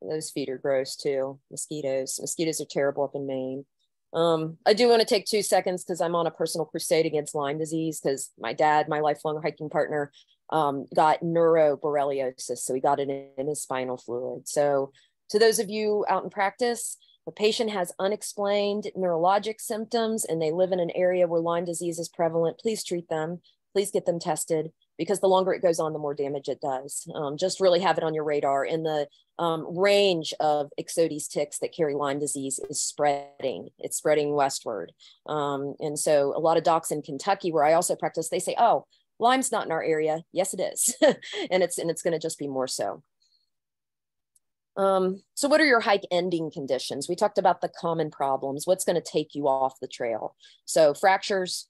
Those feet are gross too. Mosquitoes are terrible up in Maine. I do want to take 2 seconds, because I'm on a personal crusade against Lyme disease, because my dad, my lifelong hiking partner, got Neuro Borreliosis. So he got it in his spinal fluid. So to those of you out in practice, the patient has unexplained neurologic symptoms and they live in an area where Lyme disease is prevalent, please treat them. Please get them tested, because the longer it goes on, the more damage it does. Just really have it on your radar. And the range of Ixodes ticks that carry Lyme disease is spreading. It's spreading westward. And so a lot of docs in Kentucky, where I also practice, they say, oh, Lyme's not in our area. Yes, it is. and it's going to just be more so. So what are your hike ending conditions? We talked about the common problems. What's going to take you off the trail? So fractures,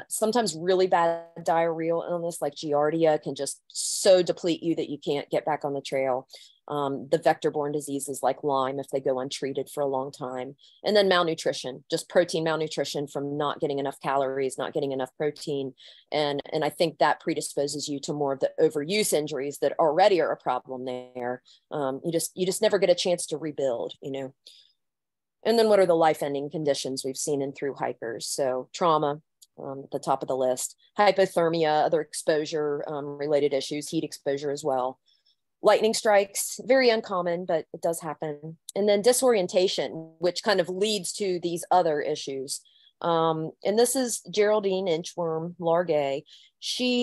sometimes really bad diarrheal illness like giardia can just so deplete you that you can't get back on the trail. The vector-borne diseases like Lyme, if they go untreated for a long time. And then malnutrition, just protein malnutrition from not getting enough calories, not getting enough protein. And I think that predisposes you to more of the overuse injuries that already are a problem there. You just never get a chance to rebuild, you know. And then what are the life-ending conditions we've seen in through hikers? So trauma, at the top of the list, hypothermia, other exposure related issues, heat exposure as well. Lightning strikes, very uncommon, but it does happen. And then disorientation, which kind of leads to these other issues. And this is Geraldine Inchworm, Largay.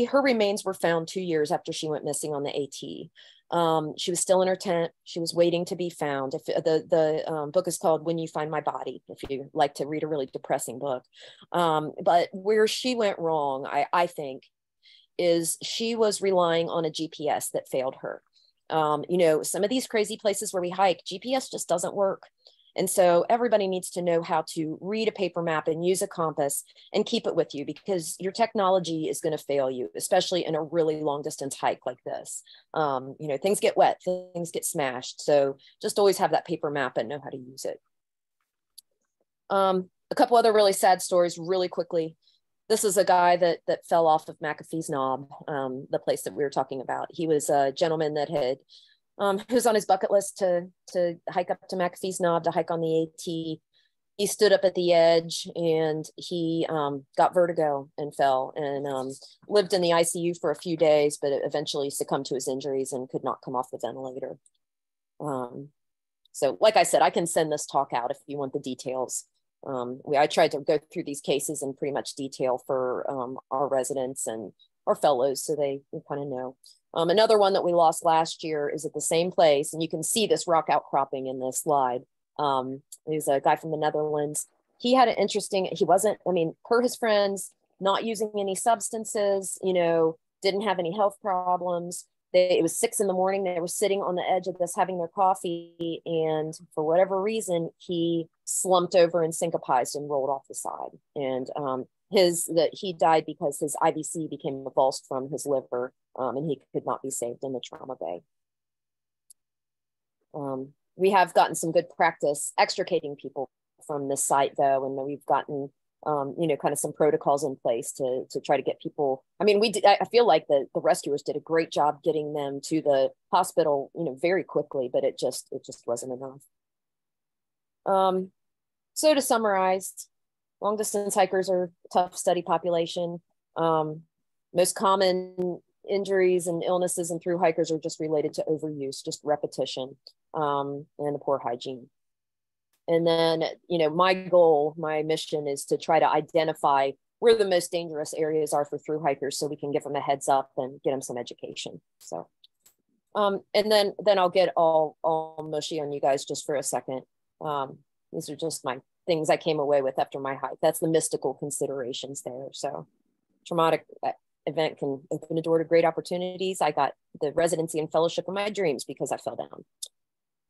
Her remains were found 2 years after she went missing on the AT. She was still in her tent. She was waiting to be found. If the book is called When You Find My Body, if you like to read a really depressing book. But where she went wrong, I think, is she was relying on a GPS that failed her. You know, some of these crazy places where we hike, GPS just doesn't work. And so everybody needs to know how to read a paper map and use a compass and keep it with you, because your technology is going to fail you, especially in a really long distance hike like this. You know, things get wet, things get smashed. So just always have that paper map and know how to use it. A couple other really sad stories really quickly. This is a guy that fell off of McAfees Knob, the place that we were talking about. He was a gentleman that had, who was on his bucket list to hike up to McAfees Knob, to hike on the AT. He stood up at the edge and he got vertigo and fell, and lived in the ICU for a few days, but eventually succumbed to his injuries and could not come off the ventilator. So like I said, I can send this talk out if you want the details. I tried to go through these cases in pretty much detail for our residents and our fellows, so they kind of know. Another one that we lost last year is at the same place, and you can see this rock outcropping in this slide. There's a guy from the Netherlands. He had an interesting, he wasn't, I mean, per his friends, not using any substances, you know, didn't have any health problems. It was 6 in the morning. They were sitting on the edge of this having their coffee, and for whatever reason, he slumped over and syncopized and rolled off the side. And he died because his IVC became avulsed from his liver, and he could not be saved in the trauma bay. We have gotten some good practice extricating people from this site, though, and we've gotten you know, kind of some protocols in place to try to get people. I mean, I feel like the rescuers did a great job getting them to the hospital, you know, very quickly, but it just wasn't enough. So to summarize, long distance hikers are a tough study population. Most common injuries and illnesses and through hikers are just related to overuse, just repetition, and a poor hygiene. And then, you know, my goal, my mission is to try to identify where the most dangerous areas are for through hikers, so we can give them a heads up and get them some education. So, and then I'll get all mushy on you guys just for a second. These are just my things I came away with after my hike. That's the mystical considerations there. So traumatic event can open a door to great opportunities. I got the residency and fellowship of my dreams because I fell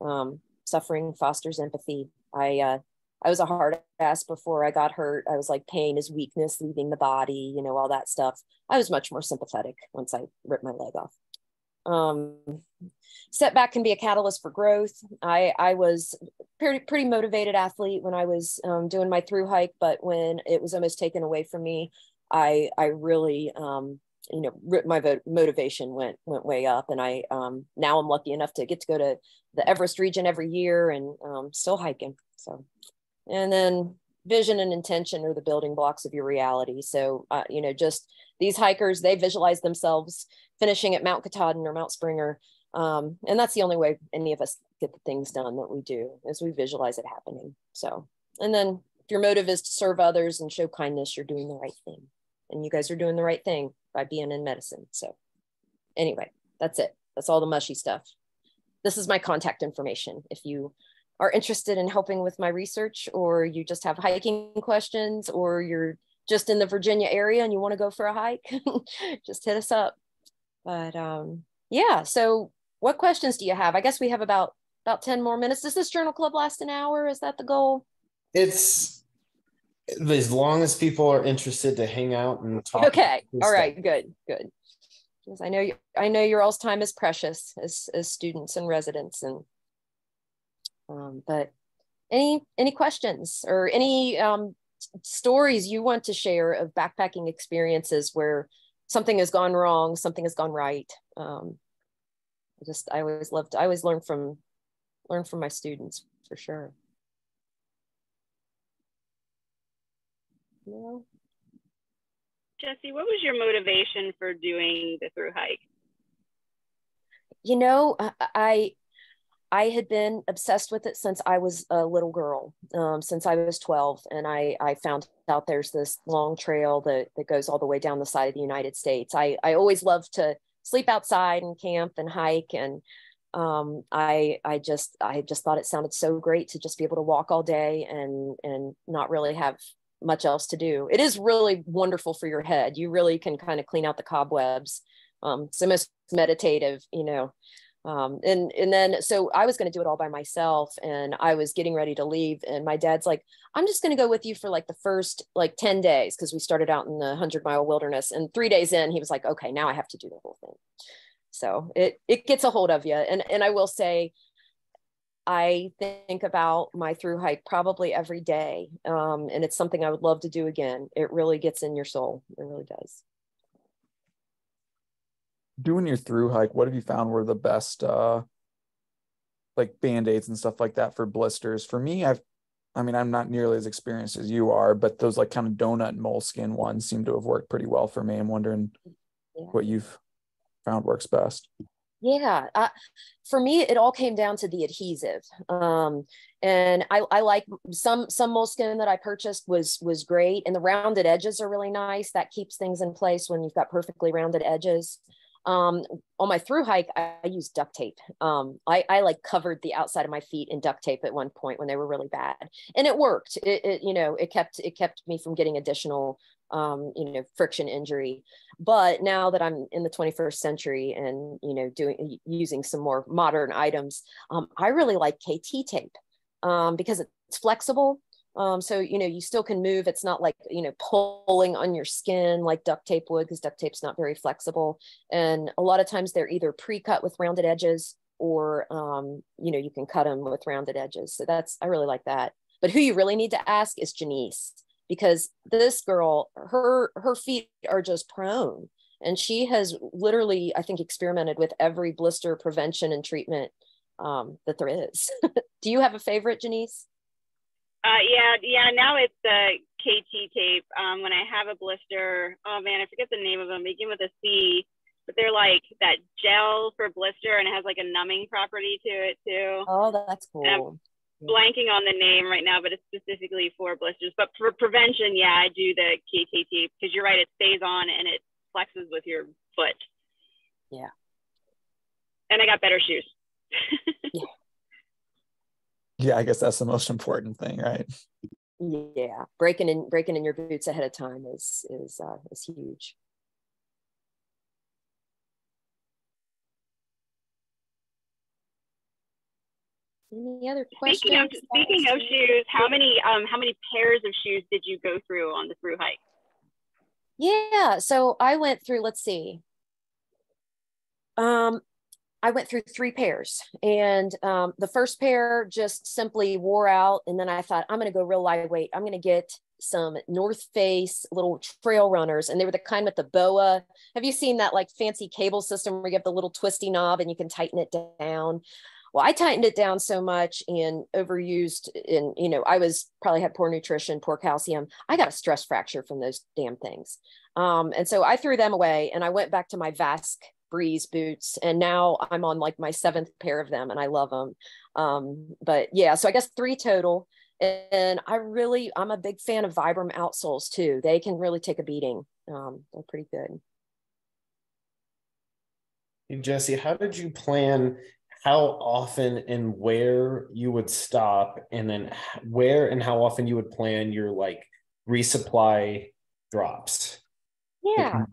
down. Suffering fosters empathy. I was a hard ass before I got hurt. I was like, pain is weakness leaving the body, you know, all that stuff. I was much more sympathetic once I ripped my leg off. Setback can be a catalyst for growth. I was pretty motivated athlete when I was doing my through hike, but when it was almost taken away from me, I really, you know, my motivation went way up, and now I'm lucky enough to get to go to the Everest region every year, and still hiking. So, and then vision and intention are the building blocks of your reality. So, you know, just these hikers, they visualize themselves finishing at Mount Katahdin or Mount Springer. And that's the only way any of us get the things done that we do, is we visualize it happening. So, and then if your motive is to serve others and show kindness, you're doing the right thing. And you guys are doing the right thing by being in medicine. So anyway, that's it. That's all the mushy stuff. This is my contact information. If you are interested in helping with my research, or you just have hiking questions, or you're just in the Virginia area and you want to go for a hike, just hit us up. But yeah, so what questions do you have? I guess we have about 10 more minutes. Does this journal club last an hour? Is that the goal? It's as long as people are interested to hang out and talk. Okay. All right. Good. Because I know your all's time is precious as students and residents, and but any questions or any stories you want to share of backpacking experiences where something has gone wrong, something has gone right? I always learn from my students, for sure. No. Jessie, what was your motivation for doing the through hike? You know, I had been obsessed with it since I was a little girl, since I was 12. And I found out there's this long trail that goes all the way down the side of the United States. I always loved to sleep outside and camp and hike. And I just thought it sounded so great to just be able to walk all day and not really have much else to do. It is really wonderful for your head. You really can kind of clean out the cobwebs. So most meditative, you know. And then, so I was going to do it all by myself, and I was getting ready to leave. And my dad's like, I'm just going to go with you for like the first like 10 days. Cause we started out in the 100-mile wilderness, and 3 days in, he was like, okay, now I have to do the whole thing. So it gets a hold of you. And I will say, I think about my through hike probably every day. And it's something I would love to do again. It really gets in your soul. It really does. Doing your through hike, what have you found were the best like band-aids and stuff like that for blisters? For me, I'm not nearly as experienced as you are, but those like kind of donut moleskin ones seem to have worked pretty well for me. I'm wondering what you've found works best. Yeah, for me, it all came down to the adhesive. And I like some moleskin that I purchased was great, and the rounded edges are really nice. That keeps things in place when you've got perfectly rounded edges. On my through hike, I used duct tape. I like covered the outside of my feet in duct tape at one point when they were really bad, and it worked. It kept me from getting additional friction injury. But now that I'm in the 21st century and using some more modern items, I really like KT tape because it's flexible. So, you still can move. It's not like, pulling on your skin like duct tape would, because duct tape's not very flexible. And a lot of times they're either pre-cut with rounded edges or, you can cut them with rounded edges. So I really like that. But who you really need to ask is Janice, because this girl, her feet are just prone. And she has literally, I think, experimented with every blister prevention and treatment that there is. Do you have a favorite, Janice? Yeah. Now it's the KT tape. When I have a blister, oh man, I forget the name of them. They begin with a C, but they're like that gel for blister, and it has like a numbing property to it too. Oh, that's cool. I'm blanking on the name right now, but it's specifically for blisters. But for prevention, yeah, I do the KT tape, because you're right, it stays on and it flexes with your foot. Yeah. And I got better shoes. Yeah, I guess that's the most important thing, right? Yeah, breaking in your boots ahead of time is huge. Any other questions? Speaking of shoes, how many pairs of shoes did you go through on the through hike? Yeah, so I went through, let's see. I went through 3 pairs, and the first pair just simply wore out. And then I thought, I'm going to go real lightweight. I'm going to get some North Face little trail runners. And they were the kind with the boa. Have you seen that like fancy cable system where you have the little twisty knob and you can tighten it down? Well, I tightened it down so much and overused, and I probably had poor nutrition, poor calcium. I got a stress fracture from those damn things. And so I threw them away, and I went back to my Vasque Breeze boots, and now I'm on like my 7th pair of them, and I love them. But yeah, so I guess 3 total. And I'm a big fan of Vibram outsoles too. They can really take a beating. They're pretty good. Hey, Jesse, how did you plan how often and where you would stop, and then where and how often you would plan your like resupply drops? Yeah.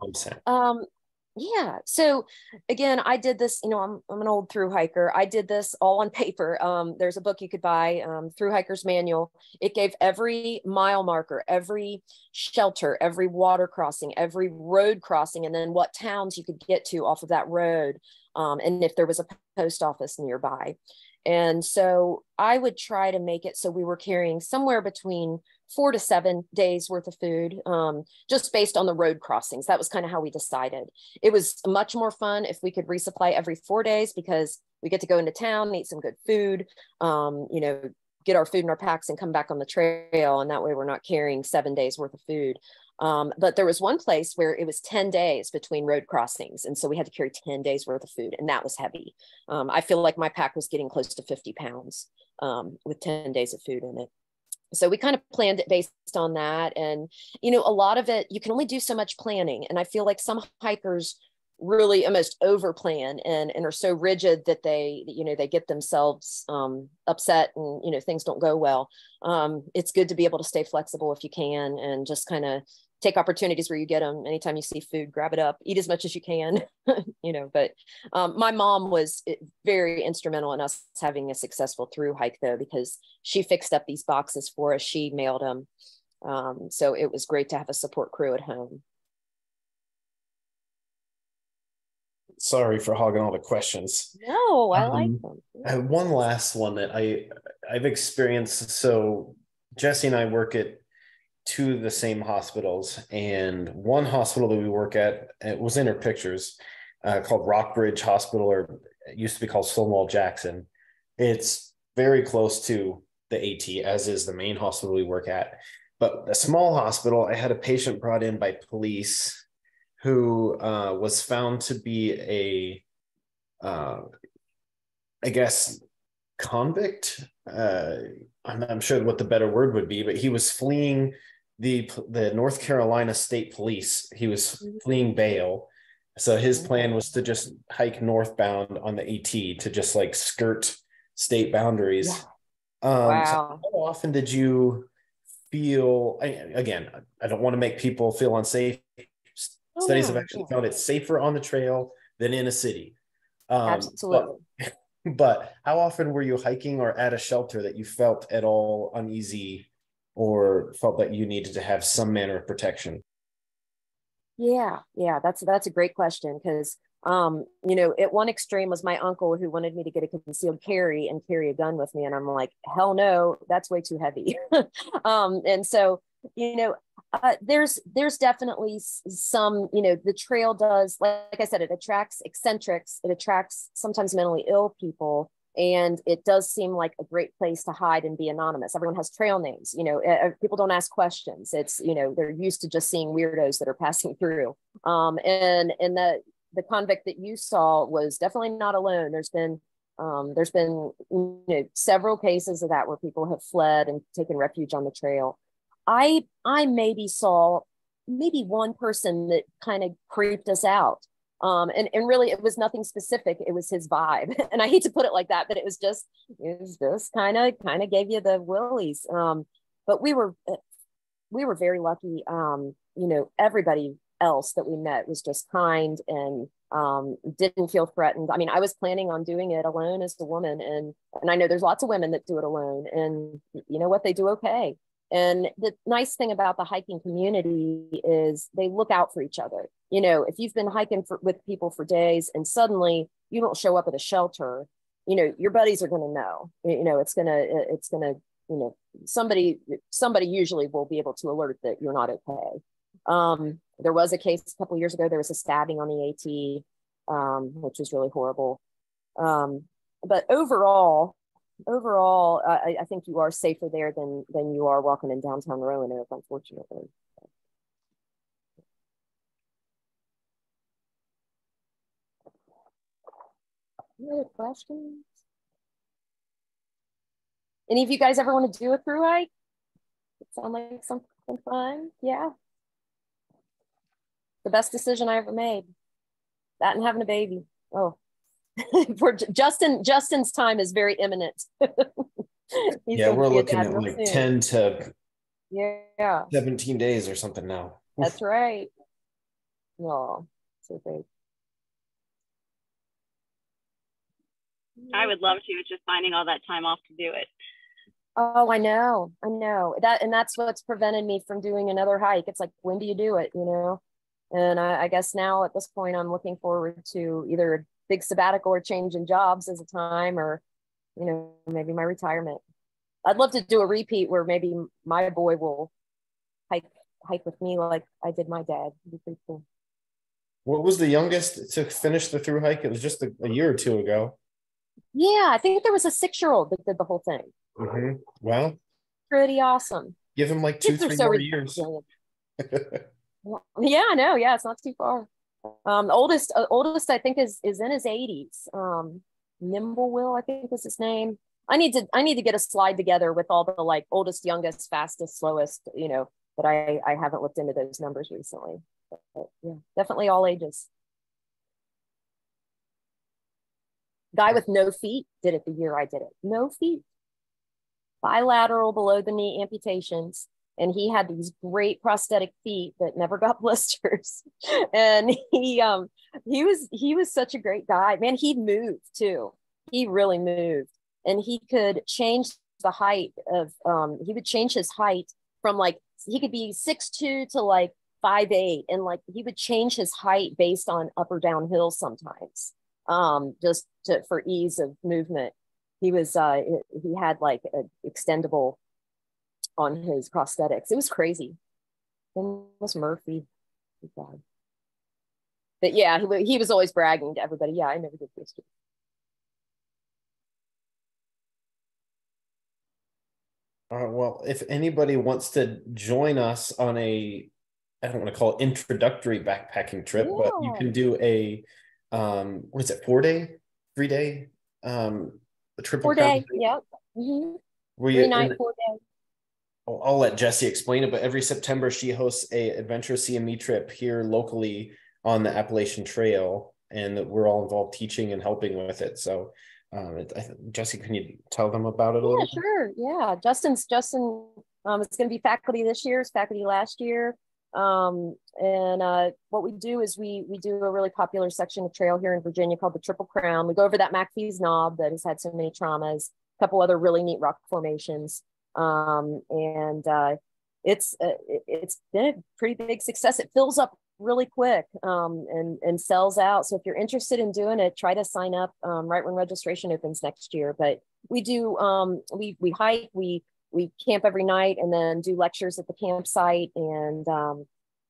Yeah. So again, I did this, I'm an old through hiker. I did this all on paper. There's a book you could buy, Through Hiker's Manual. It gave every mile marker, every shelter, every water crossing, every road crossing, and then what towns you could get to off of that road. And if there was a post office nearby. And so I would try to make it so we were carrying somewhere between 4 to 7 days worth of food, just based on the road crossings. That was kind of how we decided. It was much more fun if we could resupply every 4 days, because we get to go into town, eat some good food, get our food in our packs and come back on the trail. And that way we're not carrying 7 days worth of food. But there was one place where it was 10 days between road crossings. And so we had to carry 10 days worth of food, and that was heavy. I feel like my pack was getting close to 50 pounds with 10 days of food in it. So we kind of planned it based on that. And, a lot of it, you can only do so much planning. And I feel like some hikers really almost over plan and are so rigid that they, they get themselves upset and, things don't go well. It's good to be able to stay flexible if you can, and just kind of take opportunities where you get them. Anytime you see food, grab it up, eat as much as you can, but my mom was very instrumental in us having a successful through hike though, because she fixed up these boxes for us. She mailed them. So it was great to have a support crew at home. Sorry for hogging all the questions. No, I like them. I have one last one that I've experienced. So Jesse and I work at two of the same hospitals, and one hospital that we work at, it was in her pictures, called Rockbridge Hospital, or it used to be called Stonewall Jackson. It's very close to the AT, as is the main hospital we work at. But the small hospital, I had a patient brought in by police who was found to be I guess, convict. I'm sure what the better word would be, but he was fleeing the North Carolina State Police. He was fleeing bail. So his plan was to just hike northbound on the AT to just like skirt state boundaries. Wow. So how often did you feel, again, I don't want to make people feel unsafe. Studies have actually found it safer on the trail than in a city. Absolutely. But how often were you hiking or at a shelter that you felt at all uneasy or felt that you needed to have some manner of protection? Yeah, that's a great question, because at one extreme was my uncle, who wanted me to get a concealed carry and carry a gun with me, and I'm like, hell no, that's way too heavy. And so there's definitely some, the trail does, like I said, it attracts eccentrics, it attracts sometimes mentally ill people, and it does seem like a great place to hide and be anonymous. Everyone has trail names, people don't ask questions. It's, they're used to just seeing weirdos that are passing through. And the convict that you saw was definitely not alone. There's been several cases of that where people have fled and taken refuge on the trail. I maybe saw one person that kind of creeped us out. And really it was nothing specific. It was his vibe. And I hate to put it like that, but it was just kind of gave you the willies. But we were very lucky. Everybody else that we met was just kind and didn't feel threatened. I mean, I was planning on doing it alone as a woman, and I know there's lots of women that do it alone, and you know what, they do okay. And the nice thing about the hiking community is they look out for each other. If you've been hiking with people for days and suddenly you don't show up at a shelter, your buddies are going to know. It's gonna somebody usually will be able to alert that you're not okay. There was a case a couple of years ago. There was a stabbing on the AT, which was really horrible. But overall, I think you are safer there than you are walking in downtown Roanoke, unfortunately. Any other questions? Any of you guys ever want to do a through hike? It sound like something fun? Yeah. The best decision I ever made. That and having a baby. Oh. For Justin's time is very imminent. Yeah, we're looking at like soon. 10 to 17 days or something now. That's right. Oh, so great. I would love to. It's just finding all that time off to do it. Oh, I know that, and that's what's prevented me from doing another hike. It's like, when do you do it? And I guess now at this point, I'm looking forward to either a big sabbatical or change in jobs as a time, or, maybe my retirement. I'd love to do a repeat where maybe my boy will hike with me like I did my dad. It'd be pretty cool. What was the youngest to finish the through hike? It was just a year or two ago. Yeah, I think there was a 6-year-old that did the whole thing. Mm-hmm. Well, pretty awesome. Give him like 2-3 more years. Yeah, I know. Yeah, it's not too far. Oldest I think is in his 80s. Nimble, I think was his name. I need to get a slide together with all the like oldest, youngest, fastest, slowest, but I haven't looked into those numbers recently. But yeah, definitely all ages. Guy with no feet did it the year I did it. No feet. Bilateral below the knee amputations. And he had these great prosthetic feet that never got blisters. And he was such a great guy. Man, he moved too. He really moved. And he could change the height of, he would change his height from like, he could be 6'2" to like 5'8", and like he would change his height based on up or down hills sometimes, for ease of movement. He had like an extendable on his prosthetics. It was crazy. And it was Murphy. But yeah, he was always bragging to everybody. Yeah, I never did this. Well, if anybody wants to join us on I don't want to call it introductory backpacking trip, but you can do a, what is it, 4-day, 3-day, a triple 4-day, yep. Mm-hmm. 3-night, 4-day. I'll let Jessie explain it, but every September she hosts a adventure CME trip here locally on the Appalachian Trail, and we're all involved teaching and helping with it. So Jessie, can you tell them about it a little? Yeah, sure. Yeah, Justin it's going to be faculty this year, it's faculty last year. What we do is we do a really popular section of trail here in Virginia called the Triple Crown. We go over that McAfees Knob that has had so many traumas, a couple other really neat rock formations. It's been a pretty big success. It fills up really quick and sells out. So if you're interested in doing it, try to sign up right when registration opens next year. But we do, we hike, we camp every night and then do lectures at the campsite. And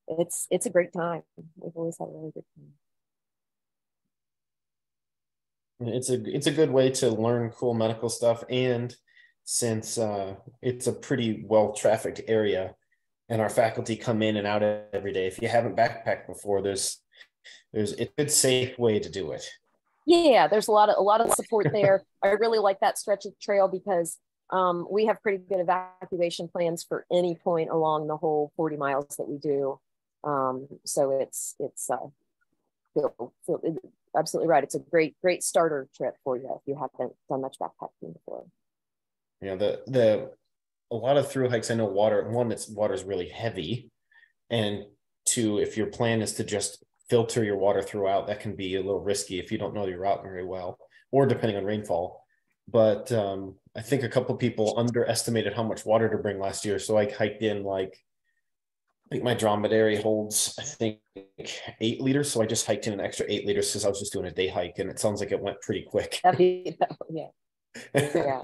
it's a great time. We've always had a really good time. It's a good way to learn cool medical stuff. And since it's a pretty well-trafficked area and our faculty come in and out every day, if you haven't backpacked before, there's a good safe way to do it. Yeah, there's a lot of support there. I really like that stretch of trail because we have pretty good evacuation plans for any point along the whole 40 miles that we do. So it's absolutely right. It's a great starter trip for you if you haven't done much backpacking before. You know, a lot of through hikes, I know water's really heavy, and two, if your plan is to just filter your water throughout, that can be a little risky if you don't know your route very well, or depending on rainfall. But I think a couple people underestimated how much water to bring last year. So I hiked in I think my dromedary holds, I think 8 liters. So I just hiked in an extra 8 liters because I was just doing a day hike, and it sounds like it went pretty quick. Yeah.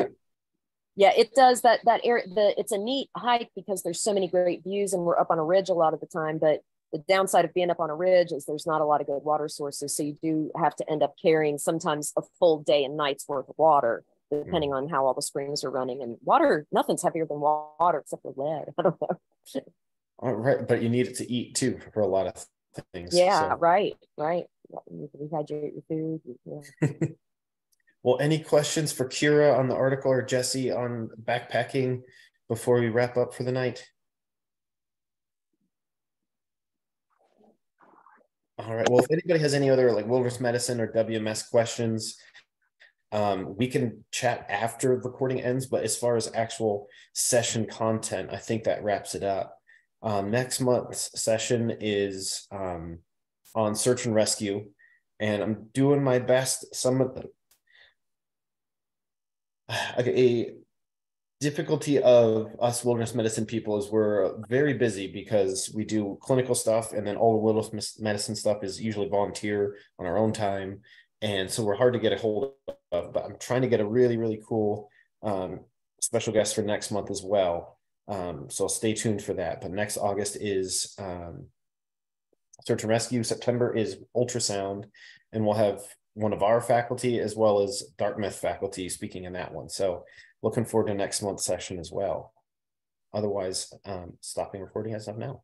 Yeah, it does that area. It's a neat hike because there's so many great views and we're up on a ridge a lot of the time. But the downside of being up on a ridge is there's not a lot of good water sources. So you do have to end up carrying sometimes a full day and night's worth of water, depending on how all the springs are running. And water, nothing's heavier than water except for lead. I don't know. All right, but you need it to eat too for a lot of things. Yeah, so. Right. You rehydrate your food. Yeah. Well, any questions for Kira on the article or Jessie on backpacking before we wrap up for the night? All right. Well, if anybody has any other wilderness medicine or WMS questions, we can chat after the recording ends. But as far as actual session content, I think that wraps it up. Next month's session is on search and rescue, and I'm doing my best. Some of a difficulty of us wilderness medicine people is we're very busy because we do clinical stuff, and then all the wilderness medicine stuff is usually volunteer on our own time, and so we're hard to get a hold of. But I'm trying to get a really, really cool special guest for next month as well. So stay tuned for that. But next August is search and rescue. September is ultrasound, and we'll have one of our faculty as well as Dartmouth faculty speaking in that one. So looking forward to next month's session as well. Otherwise, stopping recording as of now.